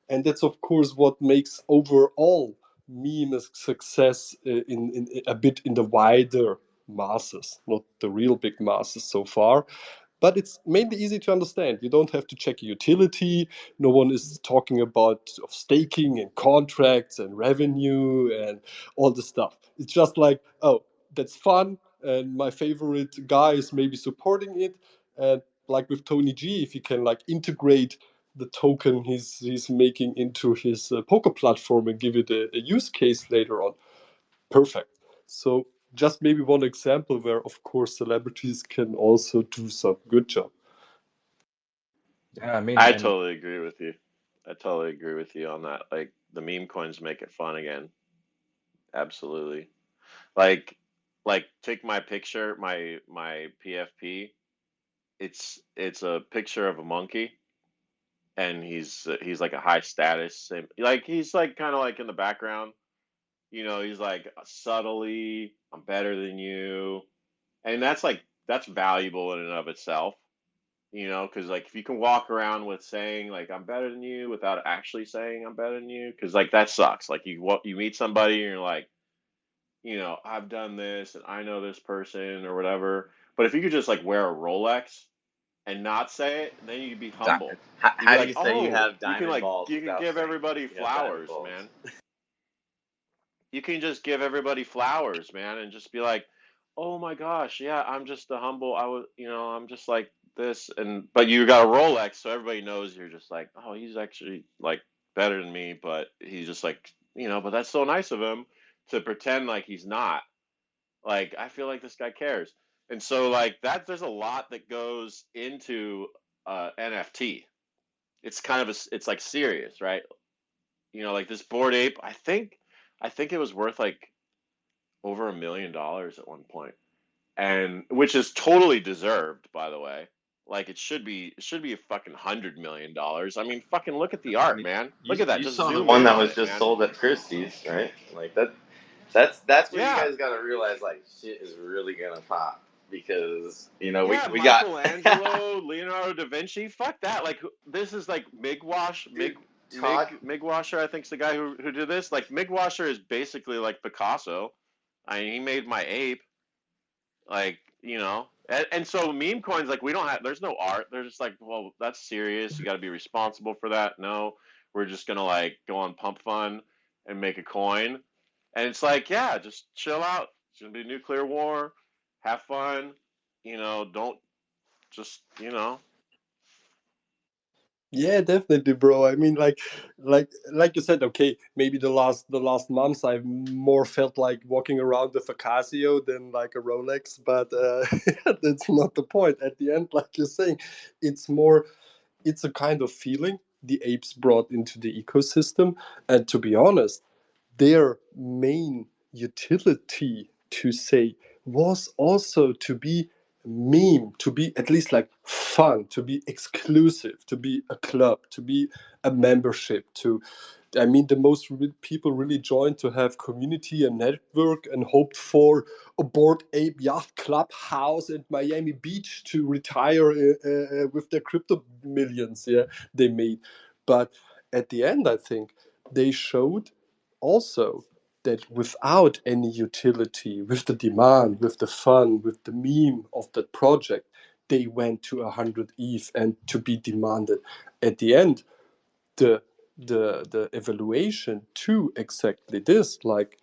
And that's, of course, what makes overall meme a success in a bit in the wider masses, not the real big masses so far. But it's mainly easy to understand. You don't have to check utility. No one is talking about of staking and contracts and revenue and all the stuff. It's just like, oh, that's fun, and my favorite guy is maybe supporting it. And like with Tony G, if you can like integrate the token he's making into his poker platform and give it a use case later on, perfect. So just maybe one example where, of course, celebrities can also do some good job. Yeah, I mean, I and totally agree with you. I totally agree with you on that. Like the meme coins make it fun again. Absolutely. Like take my picture, my PFP. It's a picture of a monkey, and he's like a high status, same, like he's like kind of like in the background. He's like subtly, I'm better than you, and that's valuable in and of itself. Because like if you can walk around with saying like I'm better than you without actually saying I'm better than you, because like that sucks. Like you meet somebody and you're like, I've done this and I know this person or whatever. But if you could just like wear a Rolex and not say it, then you'd be humble. You'd be How do like, you say you oh, have diamond balls you can without give saying everybody you have diamond flowers, balls? man. You can just give everybody flowers, man, and just be like, "Oh my gosh, yeah, I'm just a humble. I'm just like this." And but you got a Rolex, so everybody knows you're just like, "Oh, he's actually like better than me," but he's just like, but that's so nice of him to pretend like he's not. Like I feel like this guy cares. And so like that there's a lot that goes into NFT. It's kind of it's like serious, right? Like this board ape, I think it was worth like over $1 million at one point, and which is totally deserved, by the way. Like it should be a fucking $100 million. I mean, fucking look at the I art, mean, man. you Look at that. you Just saw the zoom one in that on was it, just man. sold at Christie's, right? Like that's where you Yeah, guys got to realize like shit is really gonna pop because yeah. we got Michelangelo, Leonardo da Vinci. Fuck that. Like this is like Migwash, dude Todd. Migwasher. I think's the guy who did this. Like Migwasher is basically like Picasso. I mean, he made my ape. Like, and so meme coins, like, we don't have, there's no art. They're just like, well, that's serious. You got to be responsible for that. No, we're just gonna like go on Pump Fun and make a coin. And it's like, yeah, just chill out. It's gonna be nuclear war. Have fun. Don't just, Yeah, definitely, bro. I mean, like you said, okay, maybe the last months I've more felt like walking around with a Casio than like a Rolex, but that's not the point. At the end, like you're saying, it's more, it's a kind of feeling the apes brought into the ecosystem, and to be honest, their main utility to say was also to be meme, to be at least like fun, to be exclusive, to be a club, to be a membership, to, I mean, the most people really joined to have community and network and hoped for a Bored Ape Yacht Club house at Miami Beach to retire with their crypto millions, yeah, they made. But at the end, I think they showed also that without any utility, with the demand, with the fun, with the meme of that project, they went to 100 ETH and to be demanded. At the end, the the evaluation to exactly this, like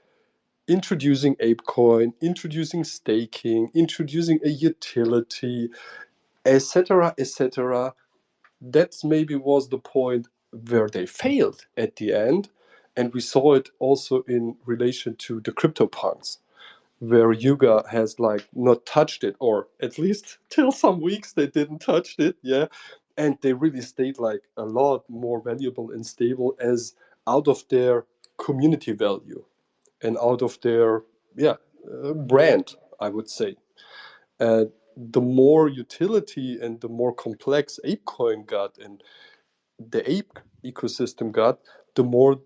introducing ApeCoin, introducing staking, introducing a utility, etc., etc. That's maybe was the point where they failed at the end, and we saw it also in relation to the CryptoPunks, where Yuga has like not touched it, or at least till some weeks they didn't touch it, yeah, and they really stayed like a lot more valuable and stable as out of their community value and out of their, yeah, brand, I would say. The more utility and the more complex ApeCoin got and the ape ecosystem got, the more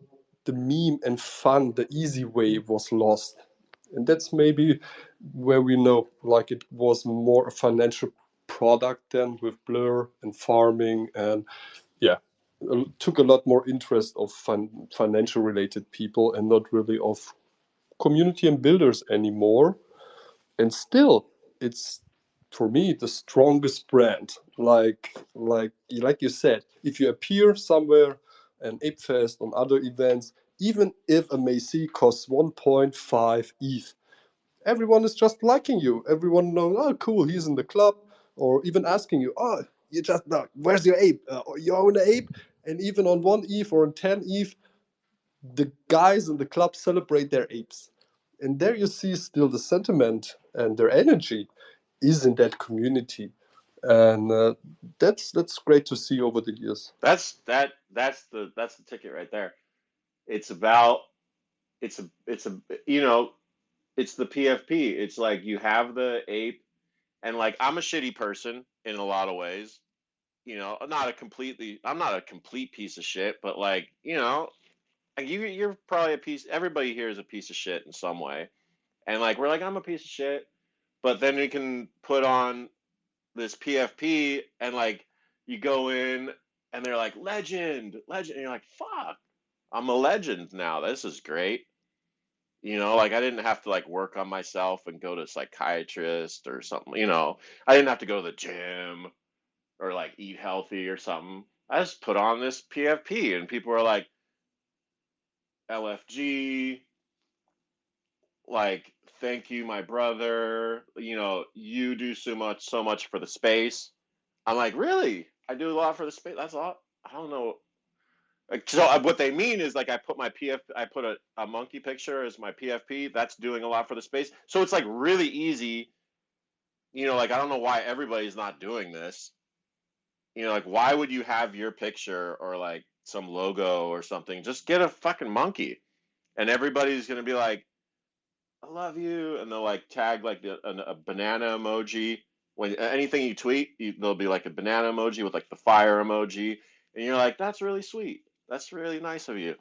the meme and fun, the easy way was lost. And that's maybe where we know like it was more a financial product than with Blur and farming, and yeah, took a lot more interest of financial related people and not really of community and builders anymore. And still, it's for me the strongest brand. Like you said, if you appear somewhere, an Ape Fest, on other events, even if a Macy costs 1.5 ETH, everyone is just liking you. Everyone knows, oh, cool, he's in the club, or even asking you, oh, you just where's your ape? You own an ape, and even on 1 ETH or on 10 ETH, the guys in the club celebrate their apes. And there you see still the sentiment and their energy is in that community. And that's great to see over the years. that's the ticket right there. It's about, it's a it's the PFP. It's like you have the ape, and like, I'm a shitty person in a lot of ways. I'm not a complete piece of shit, but like, like, you're probably a piece. Everybody here is a piece of shit in some way, and like, we're like, I'm a piece of shit, but then we can put on this PFP, and like, you go in, and they're like, legend, legend, and you're like, fuck, I'm a legend now. This is great. Like, I didn't have to like work on myself and go to a psychiatrist or something. I didn't have to go to the gym or like eat healthy or something. I just put on this PFP, and people are like, LFG, like, thank you, my brother. You do so much for the space. I'm like, really? I do a lot for the space. That's a lot. I don't know. Like, so what they mean is, like, I put a monkey picture as my PFP. That's doing a lot for the space. So it's like really easy. Like, I don't know why everybody's not doing this. Like, why would you have your picture or like some logo or something? Just get a fucking monkey, and everybody's gonna be like, I love you, and they'll like tag like a banana emoji. When anything you tweet, there'll be like a banana emoji with like the fire emoji, and you're like, that's really sweet. That's really nice of you,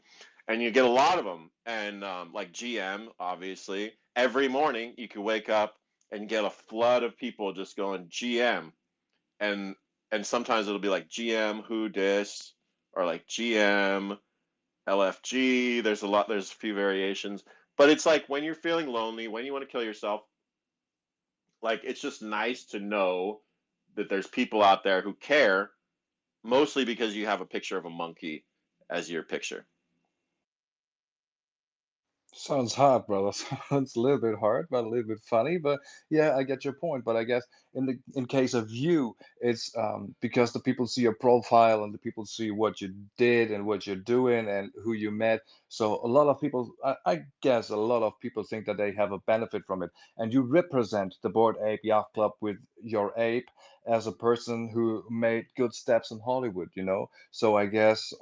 and you get a lot of them. And like GM, obviously, every morning you can wake up and get a flood of people just going GM, and sometimes it'll be like GM who dis, or like GM LFG. There's a few variations, but it's like, when you're feeling lonely, when you want to kill yourself, Like, it's just nice to know that there's people out there who care, mostly because you have a picture of a monkey as your picture. Sounds hard, brother. Sounds a little bit hard, but a little bit funny. But yeah, I get your point. But I guess in case of you, it's because the people see your profile and the people see what you did and what you're doing and who you met. So a lot of people, I guess, a lot of people think that they have a benefit from it. And you represent the Board Ape Yacht Club with your ape as a person who made good steps in Hollywood. So I guess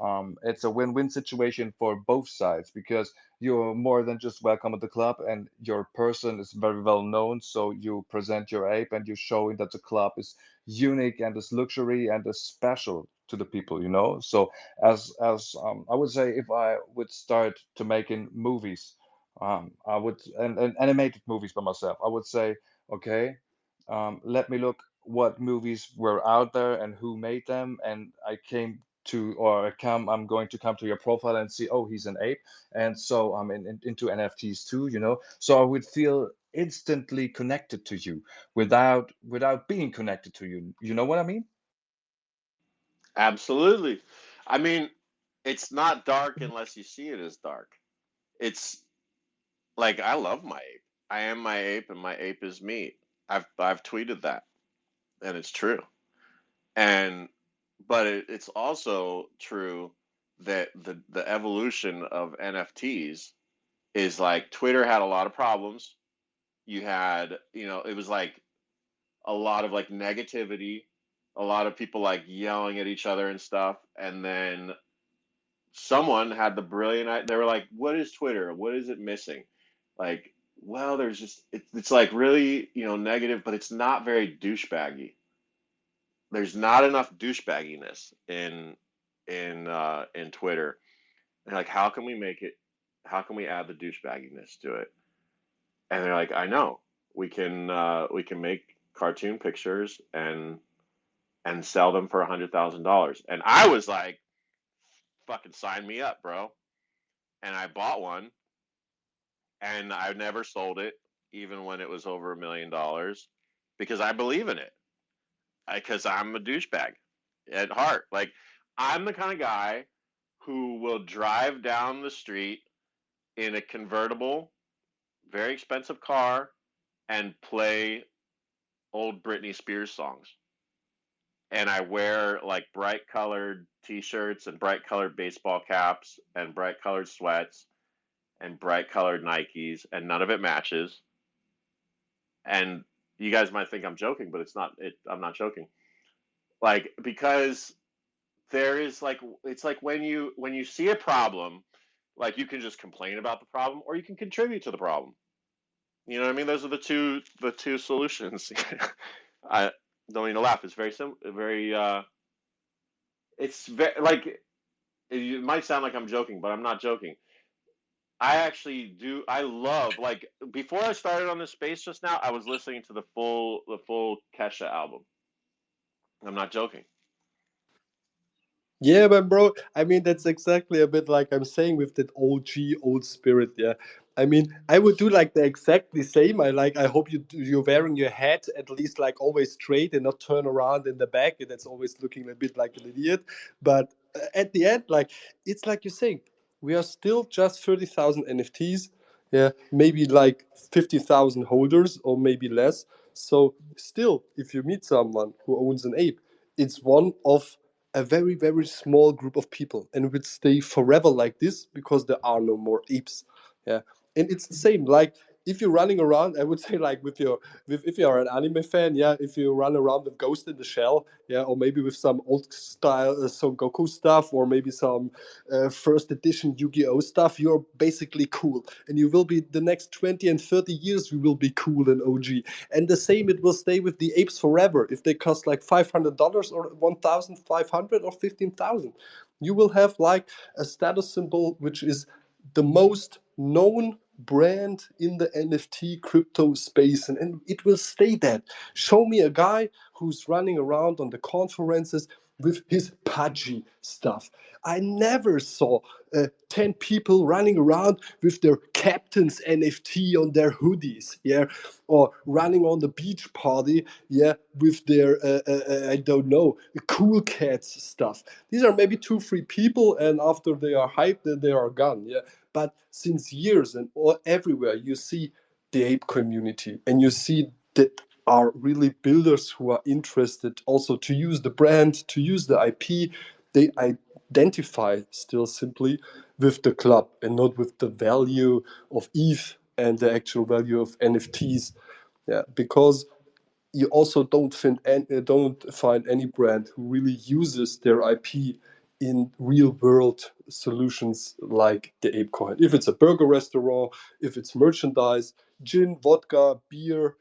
it's a win-win situation for both sides because you're more than just welcome at the club and your person is very well known, so you present your ape and you're showing that the club is unique and is luxury and is special to the people. So as I would say, if I would start to making movies, I would and animated movies by myself, I would say, okay, let me look what movies were out there and who made them, and I'm going to come to your profile and see, oh, he's an ape, and so I'm into NFTs too. So I would feel instantly connected to you without being connected to you. You know what I mean? Absolutely. I mean, it's not dark unless you see it as dark. It's like, I love my ape. I am my ape, and my ape is me. I've tweeted that, and it's true. And but it's also true that the evolution of NFTs is like, Twitter had a lot of problems. You had, it was like a lot of like negativity, a lot of people like yelling at each other and stuff, and then someone had the brilliant, they were like, what is Twitter? What is it missing? Like, well, there's just, it's like really, negative, but it's not very douchebaggy. There's not enough douchebagginess in Twitter. And like, how can we make it? How can we add the douchebagginess to it? And they're like, I know, we can make cartoon pictures and sell them for $100,000. And I was like, fucking sign me up, bro. And I bought one, and I never sold it, even when it was over $1 million, because I believe in it. Because I'm a douchebag at heart. Like, I'm the kind of guy who will drive down the street in a convertible, very expensive car, and play old Britney Spears songs. And I wear like bright colored t-shirts and bright colored baseball caps and bright colored sweats and bright colored Nikes, and none of it matches. And you guys might think I'm joking, but I'm not joking. Like, because there is like, it's like when you see a problem, like, you can just complain about the problem, or you can contribute to the problem. You know what I mean? Those are the two solutions. I don't mean to laugh. It's very simple, very it's very like, it might sound like I'm joking, but I'm not joking. I actually do. I love, like, before I started on this space just now, I was listening to the full Kesha album. I'm not joking. Yeah, but bro, I mean that's exactly a bit like I'm saying with that OG old spirit. Yeah, I mean I would do like the exactly same. I hope you're wearing your hat at least like always straight and not turn around in the back. That's always looking a bit like an idiot. But at the end, like it's like you're saying, we are still just 30,000 NFTs. Yeah, maybe like 50,000 holders or maybe less. So still, if you meet someone who owns an ape, it's one of a very very small group of people and would stay forever like this because there are no more apes. Yeah, and it's the same like if you're running around, I would say like with if you're an anime fan, yeah, if you run around with Ghost in the Shell, yeah, or maybe with some old style Son Goku stuff, or maybe some first edition Yu-Gi-Oh stuff, you're basically cool, and you will be the next 20 and 30 years. We will be cool and OG, and the same it will stay with the apes forever. If they cost like $500 or 1,500 or 15,000, you will have like a status symbol which is the most known brand in the NFT crypto space, and it will stay that. Show me a guy who's running around on the conferences with his pudgy stuff. I never saw 10 people running around with their captain's NFT on their hoodies, yeah, or running on the beach party, yeah, with their, I don't know, cool cats stuff. These are maybe 2-3 people, and after they are hyped, then they are gone, yeah. But since years and everywhere, you see the ape community, and you see that are really builders who are interested also to use the brand, to use the IP. They identify still simply with the club and not with the value of ETH and the actual value of NFTs. Yeah, because you also don't find any brand who really uses their IP in real world solutions like the ApeCoin. If it's a burger restaurant, if it's merchandise, gin, vodka, beer,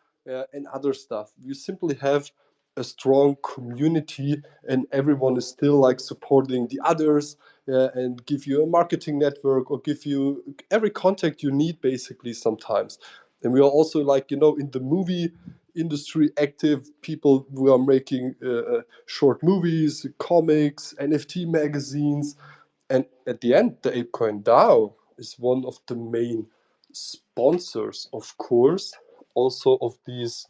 and other stuff, you simply have a strong community, and everyone is still like supporting the others, and give you a marketing network or give you every contact you need basically sometimes. And we are also like, in the movie industry active people who are making short movies, comics, NFT magazines. And at the end, the ApeCoin DAO is one of the main sponsors, of course, also of these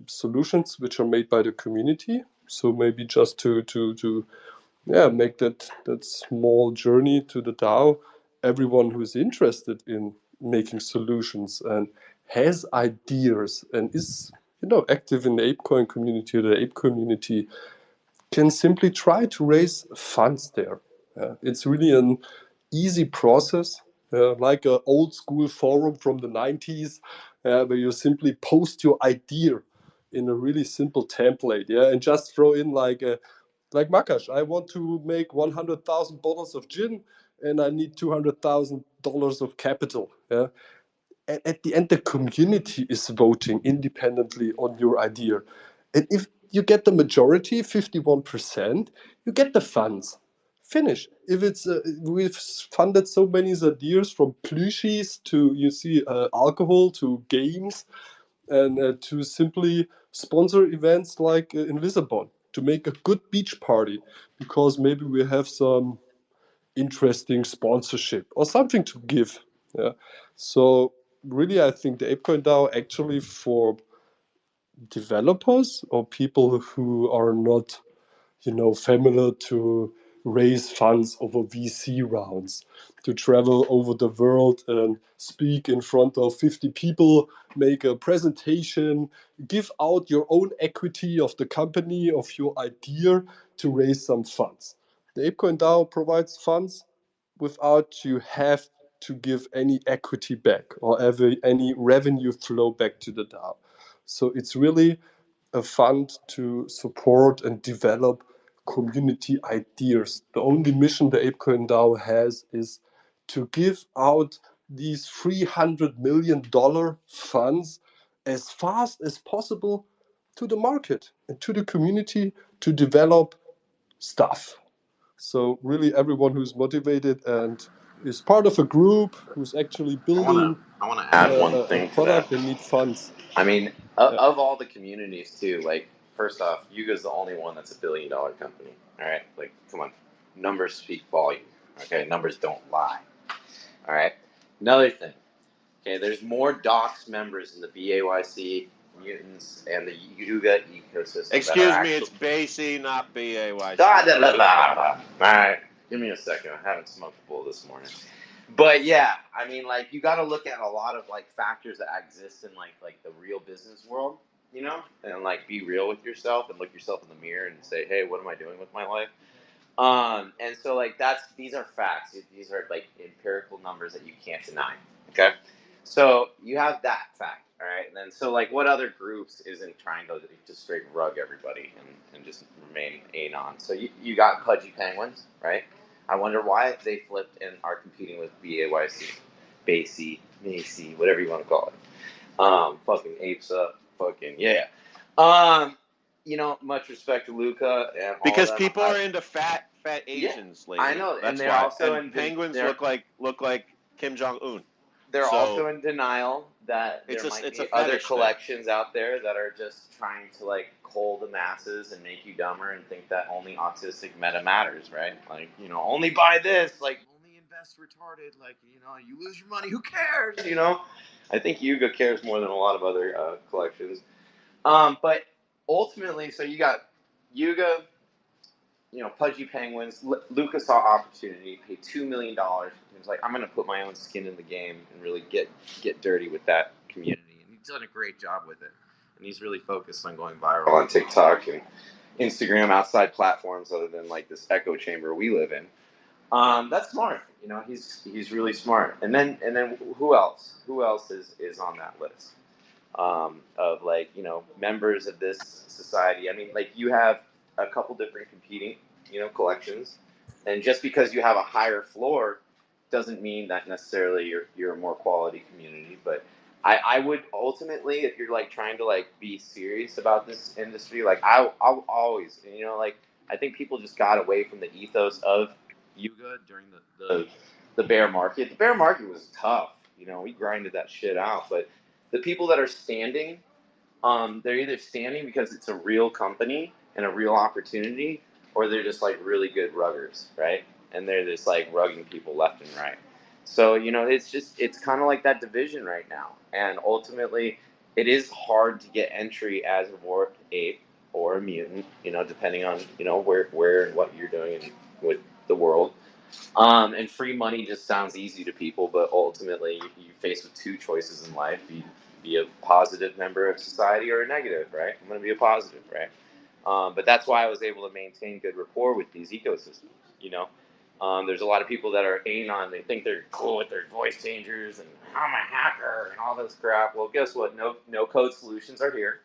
solutions which are made by the community. So maybe just to make that small journey to the DAO, everyone who's interested in making solutions and has ideas and is active in the ApeCoin community or the ape community can simply try to raise funds there. It's really an easy process, like an old school forum from the 90s, where you simply post your idea in a really simple template, and just throw in like Makash, I want to make 100,000 bottles of gin and I need $200,000 of capital. Yeah. And at the end, the community is voting independently on your idea. And if you get the majority, 51%, you get the funds. Finish. If it's we've funded so many ideas from plushies to alcohol to games and to simply sponsor events like in Lisbon to make a good beach party because maybe we have some interesting sponsorship or something to give. Yeah. So really, I think the ApeCoin DAO actually for developers or people who are not familiar to raise funds over VC rounds, to travel over the world and speak in front of 50 people, make a presentation, give out your own equity of the company, of your idea to raise some funds. The ApeCoin DAO provides funds without you have to give any equity back or any revenue flow back to the DAO. So it's really a fund to support and develop community ideas. The only mission the ApeCoin DAO has is to give out these $300 million funds as fast as possible to the market and to the community to develop stuff. So really everyone who's motivated and is part of a group who's actually building I wanna add one a thing to that. product and need funds. I mean, Yeah. of all the communities too, like first off, Yuga's the only one that's $1 billion company. All right, like come on, numbers speak volume. Okay, numbers don't lie. All right. Another thing. Okay, there's more Docs members in the BAYC mutants and the Yuga ecosystem. Excuse me, it's BAYC, not BAYC. All right, give me a second. I haven't smoked a bowl this morning. But yeah, I mean, like you got to look at a lot of like factors that exist in like the real business world, and like be real with yourself and look yourself in the mirror and say, hey, what am I doing with my life? And so like these are facts. These are like empirical numbers that you can't deny. Okay, so you have that fact, all right. And then so like what other groups isn't trying to just straight rug everybody and just remain anon? So you got Pudgy Penguins, right? I wonder why they flipped and are competing with BAYC, BAYC, Macy, whatever you want to call it. Fucking apes up, fucking yeah. Much respect to Luca and all because of them. people are into fat Asians lately. I know, that's and they're why. also and penguins look like Kim Jong Un. they're So also in denial that there might it's a be other fetish thing. collections out there that are just trying to like cull the masses and make you dumber and think that only autistic meta matters, right? Like, you know, only buy this, like only invest retarded, like, you know, you lose your money, who cares? You know, I think Yuga cares more than a lot of other collections. But ultimately, so you got Yuga, you know, Pudgy Penguins. Lucas saw opportunity, paid $2 million. He was like, I'm going to put my own skin in the game and really get dirty with that community. And he's done a great job with it. And he's really focused on going viral on TikTok and Instagram, outside platforms other than like this echo chamber we live in. That's smart. You know, he's really smart. And then who else? Who else is on that list? Of like, you know, members of this society. I mean, like, you have a couple different competing, you know, collections, and just because you have a higher floor doesn't mean that necessarily you're a more quality community. But I would ultimately, if you're like trying to like be serious about this industry, like I'll always, you know, like, I think people just got away from the ethos of Yuga during the bear market. The bear market was tough. You know, we grinded that shit out, but the people that are standing, they're either standing because it's a real company and a real opportunity, or they're just like really good ruggers, right? And they're just like rugging people left and right. So, you know, it's kind of like that division right now. And ultimately, it is hard to get entry as a warped ape or a mutant, you know, depending on, you know, where and what you're doing with the world. And free money just sounds easy to people, but ultimately you're faced with two choices in life. You be a positive member of society or a negative, right? I'm going to be a positive, right? But that's why I was able to maintain good rapport with these ecosystems, you know? There's a lot of people that are anon. They think they're cool with their voice changers and I'm a hacker and all this crap. Well, guess what? No code solutions are here.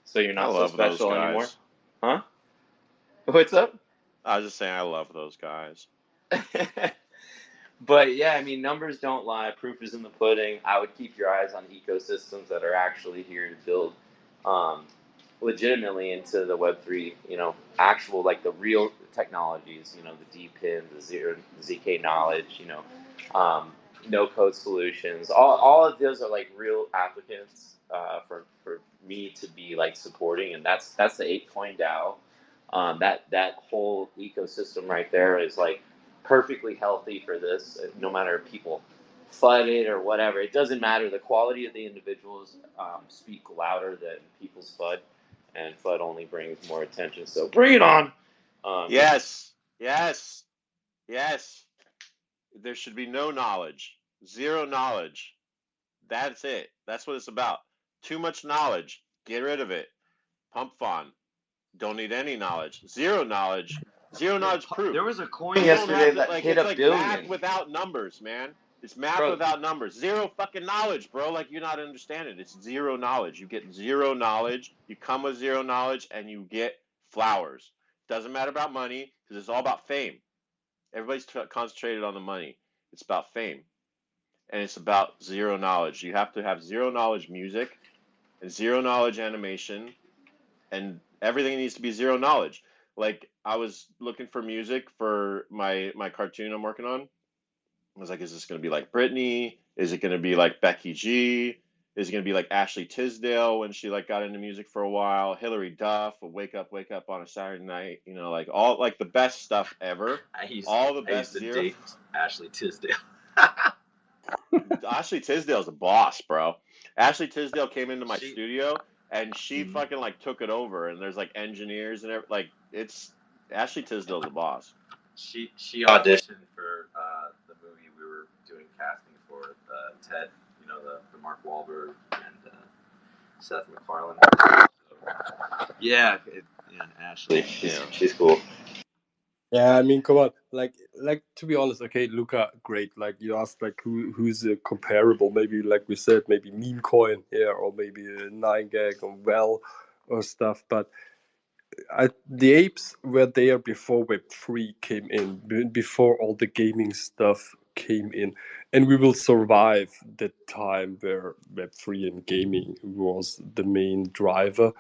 So you're I not so love those special anymore. guys. Huh? What's up? I was just saying I love those guys. But yeah, I mean, numbers don't lie. Proof is in the pudding. I would keep your eyes on ecosystems that are actually here to build legitimately into the Web3, you know, actual, like the real technologies, you know, the DPIN, the ZK knowledge, you know, no code solutions. All of those are like real applicants for me to be like supporting. And that's the 8 coin DAO. That whole ecosystem right there is like perfectly healthy for this. No matter if people FUD it or whatever, it doesn't matter. The quality of the individuals speak louder than people's FUD, and FUD only brings more attention. So bring it on. Yes. Yes. Yes. There should be no knowledge. Zero knowledge. That's it. That's what it's about. Too much knowledge. Get rid of it. Pump fun. Don't need any knowledge. Zero knowledge. Zero knowledge proof. There was a coin You don't yesterday have that like hit it's a like billion. math without numbers, man. It's math Bro. without numbers. Zero fucking knowledge, bro. Like, you're not understanding. It's zero knowledge. You get zero knowledge. You come with zero knowledge, and you get flowers. Doesn't matter about money because it's all about fame. Everybody's concentrated on the money. It's about fame, and it's about zero knowledge. You have to have zero knowledge music and zero knowledge animation, and everything needs to be zero knowledge. Like, I was looking for music for my cartoon I'm working on. I was like, is this going to be like Britney? Is it going to be like Becky G? Is it going to be like Ashley Tisdale when she like got into music for a while? Hillary Duff, Wake Up on a Saturday night. You know, like all like the best stuff ever. I used best to zero. date Ashley Tisdale. Ashley Tisdale's a boss, bro. Ashley Tisdale came into my studio and she fucking like took it over. And there's like engineers and like it's Ashley Tisdale's a boss. She auditioned for the movie we were doing casting for, Ted. You know, the Mark Wahlberg and Seth MacFarlane. So, yeah, Ashley. She's cool. Yeah, I mean, come on, like to be honest, okay, Luca, great. Like you asked, like who's comparable? Maybe like we said, maybe meme coin, yeah, or maybe a 9gag or well or stuff. But the apes were there before Web3 came in, before all the gaming stuff came in, and we will survive the time where Web3 and gaming was the main driver,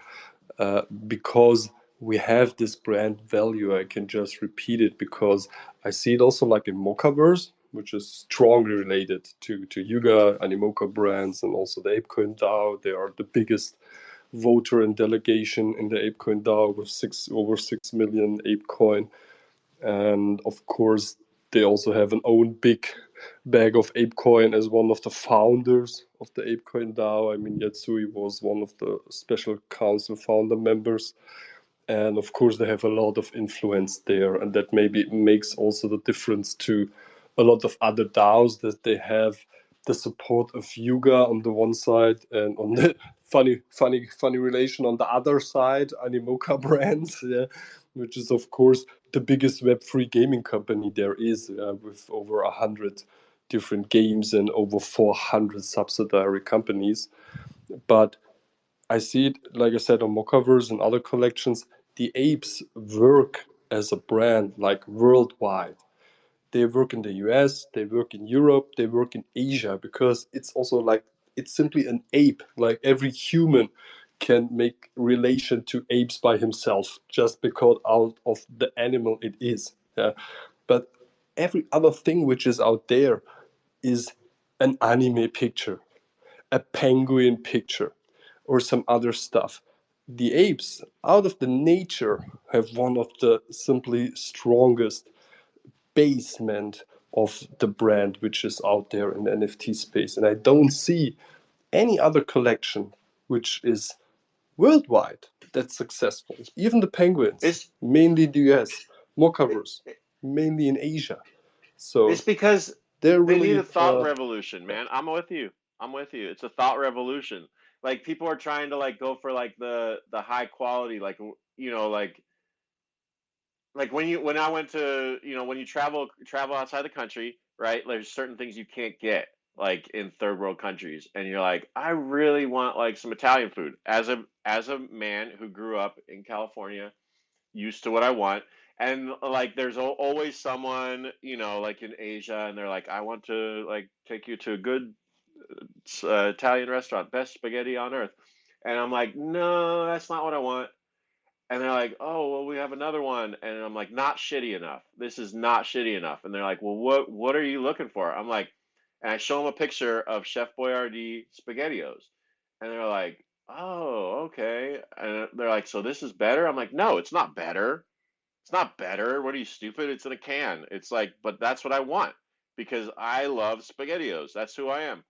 because we have this brand value. I can just repeat it because I see it also like in Mochaverse. which is strongly related to Yuga, Animoca brands, and also the ApeCoin DAO. They are the biggest voter and delegation in the ApeCoin DAO with over 6 million ApeCoin. And of course, they also have an own big bag of ApeCoin as one of the founders of the ApeCoin DAO. I mean, Yatsui was one of the special council founder members. And of course, they have a lot of influence there. And that maybe makes also the difference to a lot of other DAOs, that they have the support of Yuga on the one side, and on the funny relation on the other side, Animoca brands, yeah, which is of course the biggest Web3 gaming company there is, with over 100 different games and over 400 subsidiary companies. But I see it, like I said, on Mochaverse and other collections. The apes work as a brand, like worldwide. They work in the US, they work in Europe, they work in Asia, because it's also like, it's simply an ape. Like every human can make relation to apes by himself, just because out of the animal it is. Yeah. But every other thing which is out there is an anime picture, a penguin picture, or some other stuff. The apes, out of the nature, have one of the simply strongest basement of the brand which is out there in the NFT space. And I don't see any other collection which is worldwide that's successful. Even the penguins, It's mainly the US, more it, covers, it- mainly in Asia. it's So because they're they need a really, thought revolution, man. I'm with you. I'm with you. It's a thought revolution. Like people are trying to like go for like the high quality, like like when I went to when you travel outside the country, right? There's certain things you can't get like in third world countries, and you're like, I really want like some Italian food. As a man who grew up in California, used to what I want. And like, there's always someone, like in Asia, and they're like, I want to like take you to a good Italian restaurant, best spaghetti on earth. And I'm like, no, that's not what I want. And they're like, oh, well, we have another one. And I'm like, not shitty enough. This is not shitty enough. And they're like, well, what are you looking for? I'm like, and I show them a picture of Chef Boyardee SpaghettiOs. And they're like, oh, okay. And they're like, so this is better? I'm like, no, it's not better. It's not better. What are you, stupid? It's in a can. It's like, but that's what I want because I love SpaghettiOs. That's who I am.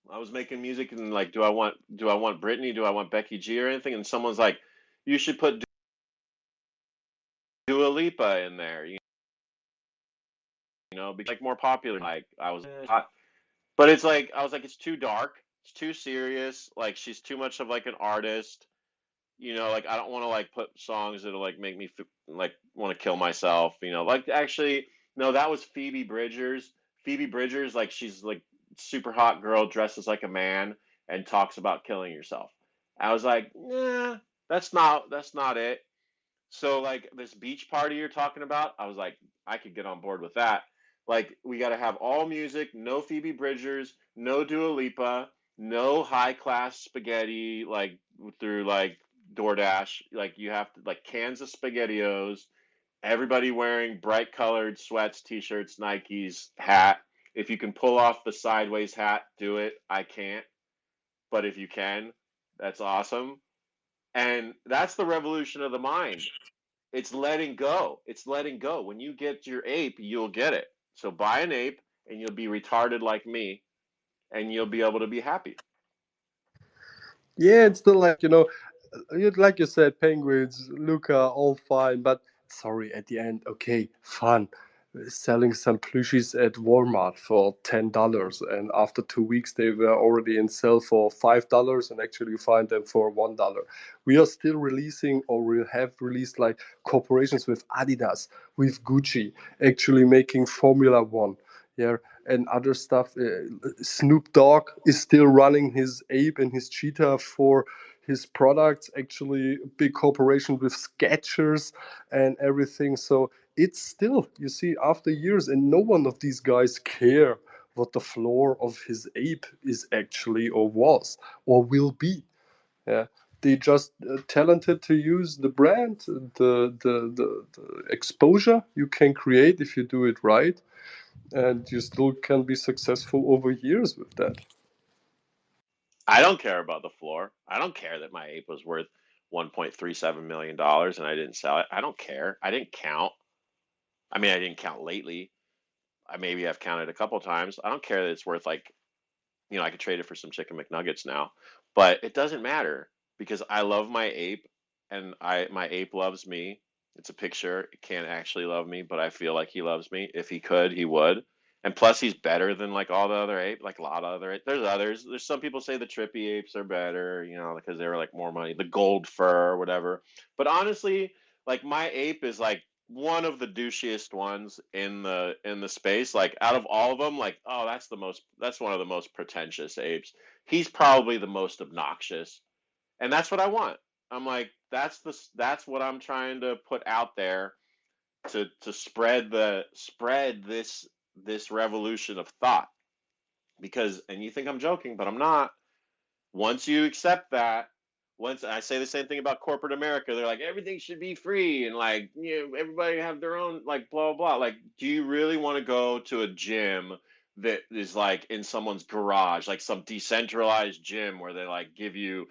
I was making music and like, do I want Britney? Do I want Becky G or anything? And someone's like, you should put Dua Lipa in there, because like more popular. Like I was, but it's like I was like, it's too dark. It's too serious. Like she's too much of like an artist. Like I don't want to like put songs that'll like make me like want to kill myself. Like actually, no, that was Phoebe Bridgers. Phoebe Bridgers, like she's like super hot girl dresses like a man and talks about killing yourself. I was like, nah, that's not it. So like this beach party you're talking about, I was like, I could get on board with that. Like we got to have all music, no Phoebe Bridgers, no Dua Lipa, no high class spaghetti like through like DoorDash. Like you have to like cans of SpaghettiOs, everybody wearing bright colored sweats, t-shirts, Nikes, hat. If you can pull off the sideways hat, do it. I can't, but if you can, that's awesome. And that's the revolution of the mind. It's letting go. It's letting go. When you get your ape, you'll get it. So buy an ape and you'll be retarded like me and you'll be able to be happy. yeah, it's still like, like you said, penguins, Luca, all fine, but sorry, at the end, okay, fun. Selling some plushies at Walmart for $10, and after 2 weeks they were already in sale for $5, and actually you find them for $1. We are still releasing, or we have released like corporations with Adidas, with Gucci, actually making Formula One, yeah, and other stuff. Snoop Dogg is still running his ape and his cheetah for his products, actually big cooperation with Skechers and everything. So it's still, you see, after years, and no one of these guys care what the floor of his ape is actually, or was, or will be. Yeah, they just talented to use the brand, the exposure you can create if you do it right. and you still can be successful over years with that. I don't care about the floor. I don't care that my ape was worth $1.37 million and I didn't sell it. I don't care. I didn't count. I mean, I didn't count lately. I maybe have counted a couple times. I don't care that it's worth like, I could trade it for some chicken McNuggets now, but it doesn't matter because I love my ape and my ape loves me. It's a picture. It can't actually love me, but I feel like he loves me. If he could, he would. And plus, he's better than like all the other ape, like a lot of other. There's others. There's some people say the trippy apes are better, because they were like more money, the gold fur or whatever. But honestly, like my ape is like one of the douchiest ones in the space. Like out of all of them, like that's one of the most pretentious apes. He's probably the most obnoxious, and that's what I want. I'm like that's what I'm trying to put out there to spread this revolution of thought. Because and you think I'm joking, but I'm not. Once you accept that, once I say the same thing about corporate America, they're like everything should be free and like everybody have their own like blah blah. Like, do you really want to go to a gym that is like in someone's garage, like some decentralized gym where they like give you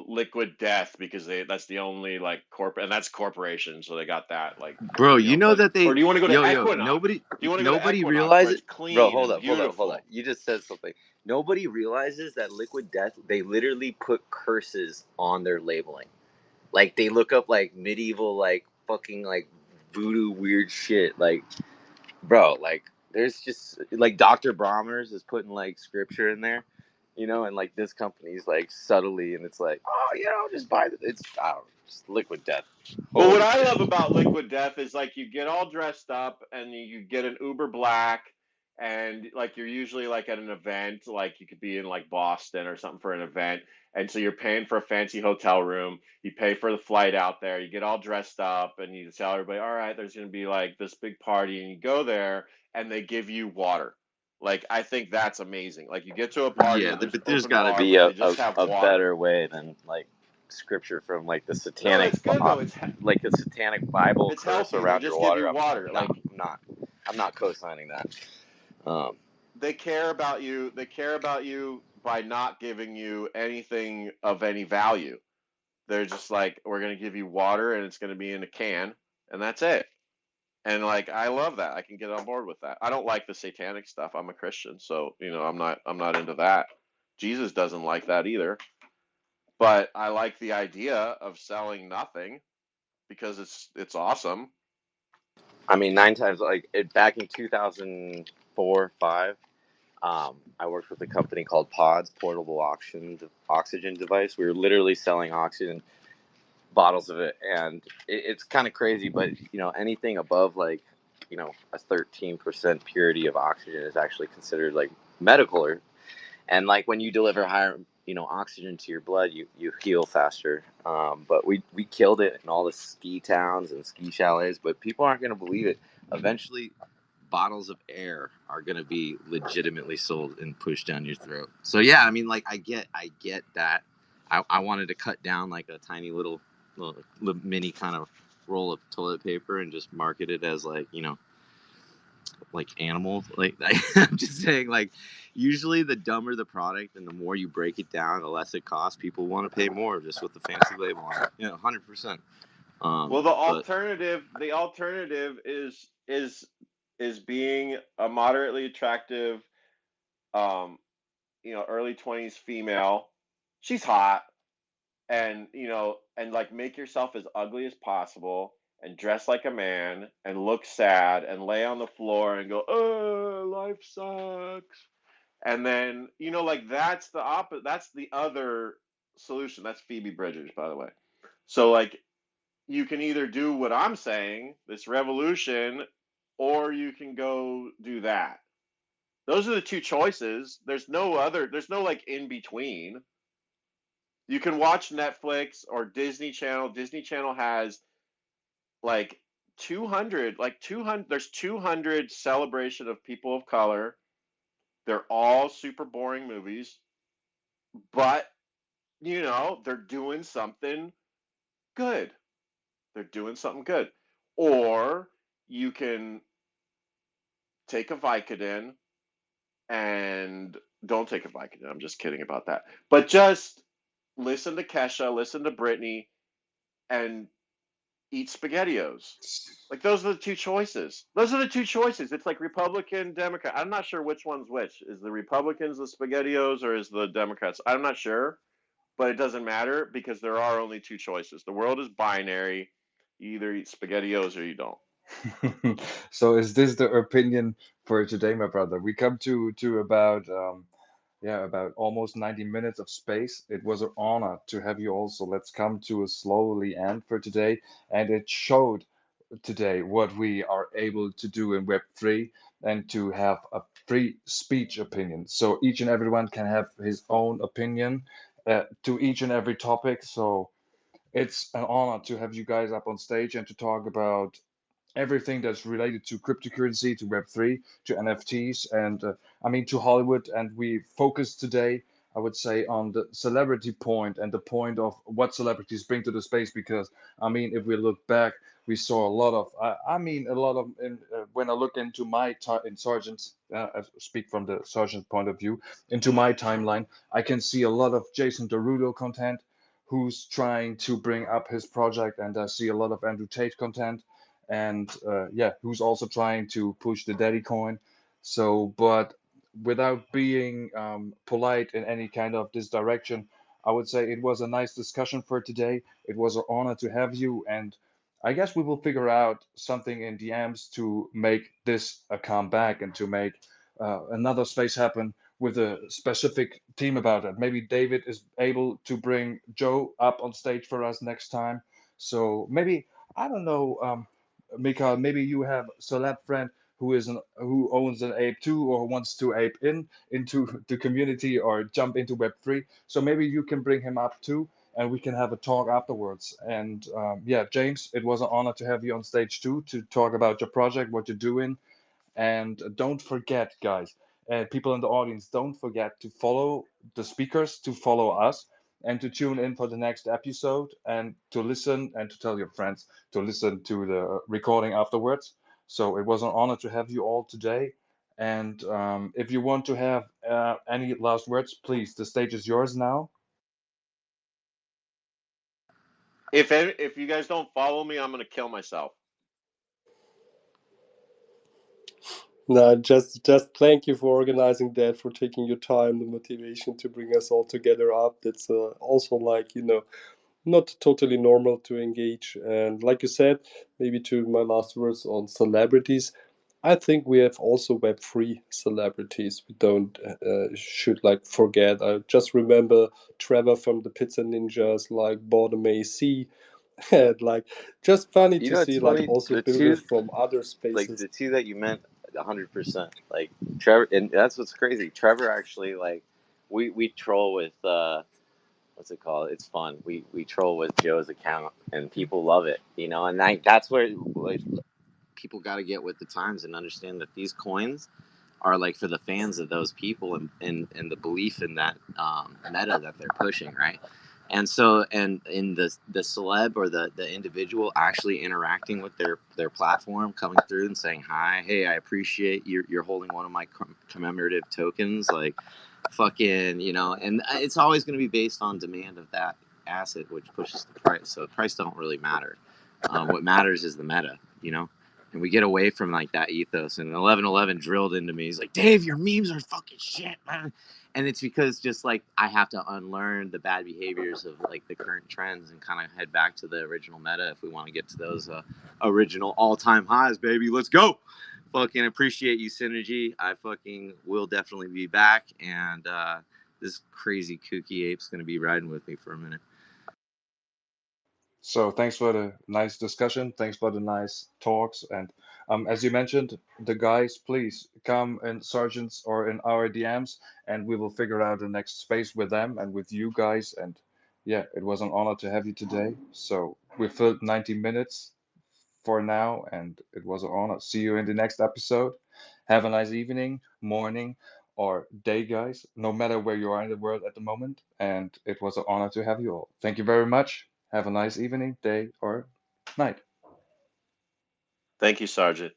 liquid death because that's the only like corporate, and that's corporation, so they got that like Bro, you know but that or they, do you want to go to yo, Equinox? nobody, Do you want to go to nobody Equinox where realizes, it's bro, clean hold and up, hold up, hold up. beautiful? You just said something. Nobody realizes that Liquid Death, they literally put curses on their labeling. Like, they look up, like, medieval, like, fucking, like, voodoo weird shit. Like, bro, like, there's just, like, Dr. Bromers is putting, like, scripture in there, and, like, this company's, like, subtly, and it's like, oh, just buy it's, I don't know, just Liquid Death. But what Holy I shit. love about Liquid Death is like you get all dressed up and you get an Uber Black, and like you're usually like at an event, like you could be in like Boston or something for an event, and so you're paying for a fancy hotel room, you pay for the flight out there, you get all dressed up and you tell everybody, all right, there's going to be like this big party, and you go there and they give you water. Like I think that's amazing. Like you get to a party Yeah, and there's but there's open got to bar, be but a, they just have a water. better way than like scripture from like the No, satanic it's good though. It's like the satanic Bible it's curse healthy. They around your just give water. you water. No, Like I'm not co-signing that. Um, they care about you. They care about you by not giving you anything of any value. They're just like, we're gonna give you water and it's gonna be in a can, and that's it. And like, I love that. I can get on board with that. I don't like the satanic stuff. I'm a Christian, so I'm not into that. Jesus doesn't like that either. But I like the idea of selling nothing because it's awesome. I mean, nine times like back in 2004, five. I worked with a company called Pods, portable oxygen device. We were literally selling oxygen bottles of it, and it's kind of crazy. But anything above like a 13% purity of oxygen is actually considered like medical, and like when you deliver higher oxygen to your blood, you heal faster. But we killed it in all the ski towns and ski chalets, but people aren't going to believe it. Eventually bottles of air are going to be legitimately sold and pushed down your throat. So yeah, I mean, like I get that. I wanted to cut down like a tiny little mini kind of roll of toilet paper and just market it as like like animals. Like I'm just saying, like usually the dumber the product and the more you break it down, the less it costs. People want to pay more just with the fancy label on it. 100%. Well, the But alternative, the alternative is being a moderately attractive, um, early 20s female. She's hot, and and like make yourself as ugly as possible and dress like a man and look sad and lay on the floor and go, "Oh, life sucks." And then, like that's the other solution. That's Phoebe Bridgers, by the way. So like you can either do what I'm saying, this revolution, or you can go do that. Those are the two choices. There's no like in between. You can watch Netflix or Disney Channel. Disney Channel has like 200, there's 200 celebration of people of color. They're all super boring movies, but they're doing something good. They're doing something good. Or you can take a Vicodin and don't take a Vicodin. I'm just kidding about that. But just listen to Kesha, listen to Britney, and eat SpaghettiOs. Like those are the two choices. Those are the two choices. It's like Republican, Democrat. I'm not sure which one's which. Is the Republicans the SpaghettiOs or is the Democrats? I'm not sure, but it doesn't matter because there are only two choices. The world is binary. You either eat SpaghettiOs or you don't. So is this the opinion for today, my brother? We come to about yeah, about almost 90 minutes of space. It was an honor to have you also. Let's come to a slowly end for today. And it showed today what we are able to do in Web3 and to have a free speech opinion. So each and everyone can have his own opinion to each and every topic. So it's an honor to have you guys up on stage and to talk about everything that's related to cryptocurrency, to Web3, to NFTs, and I mean to Hollywood. And we focus today, I would say, on the celebrity point and the point of what celebrities bring to the space. Because I mean, if we look back, we saw a lot of, I mean, a lot of. When I look into my in Sergeant's, I speak from the Sergeant's point of view, into my timeline, I can see a lot of Jason Derulo content, who's trying to bring up his project, and I see a lot of Andrew Tate content and yeah, who's also trying to push the daddy coin. So, but without being polite in any kind of this direction, I would say it was a nice discussion for today. It was an honor to have you, and I guess we will figure out something in DMs to make this a comeback and to make another space happen with a specific team about it. Maybe David is able to bring Joe up on stage for us next time. So maybe I don't know. Mika, maybe you have a celeb friend who owns an ape too or wants to ape into the community or jump into Web3. So maybe you can bring him up too, and we can have a talk afterwards. And yeah, James, it was an honor to have you on stage too to talk about your project, what you're doing, and don't forget, guys, people in the audience, don't forget to follow the speakers, to follow us, and to tune in for the next episode, and to listen and to tell your friends to listen to the recording afterwards. So it was an honor to have you all today. And if you want to have any last words, please, the stage is yours now. If you guys don't follow me, I'm gonna kill myself. No, just thank you for organizing that, for taking your time, the motivation to bring us all together up. That's also like, not totally normal to engage. And like you said, maybe to my last words on celebrities, I think we have also Web3 celebrities. We don't should like forget. I just remember Trevor from the Pizza Ninjas, like Boredom AC, and like just funny You to know, it's see like funny. also The two, builders from other like spaces. the two that you meant, 100%. Like Trevor, and that's what's crazy. Trevor actually, like, we troll with what's it called? It's fun. We troll with Joe's account, and people love it. And that's where, like, people got to get with the times and understand that these coins are like for the fans of those people, and the belief in that meta that they're pushing, right? And so, and in the celeb or the individual actually interacting with their platform, coming through and saying hi, hey, I appreciate you're holding one of my commemorative tokens, like, fucking, and it's always going to be based on demand of that asset, which pushes the price. So the price don't really matter. What matters is the meta. And we get away from like that ethos. And 1111 drilled into me. He's like, Dave, your memes are fucking shit, man. And it's because just like I have to unlearn the bad behaviors of like the current trends and kind of head back to the original meta if we want to get to those original all-time highs, baby. Let's go. Fucking appreciate you, Synergy. I fucking will definitely be back. And this crazy kooky ape's gonna be riding with me for a minute. So thanks for the nice discussion. Thanks for the nice talks. And as you mentioned, the guys, please come in Sergeants or in our DMs, and we will figure out the next space with them and with you guys. And yeah, it was an honor to have you today. So we filled 90 minutes for now, and it was an honor. See you in the next episode. Have a nice evening, morning, or day, guys, no matter where you are in the world at the moment. And it was an honor to have you all. Thank you very much. Have a nice evening, day, or night. Thank you, Sergeant.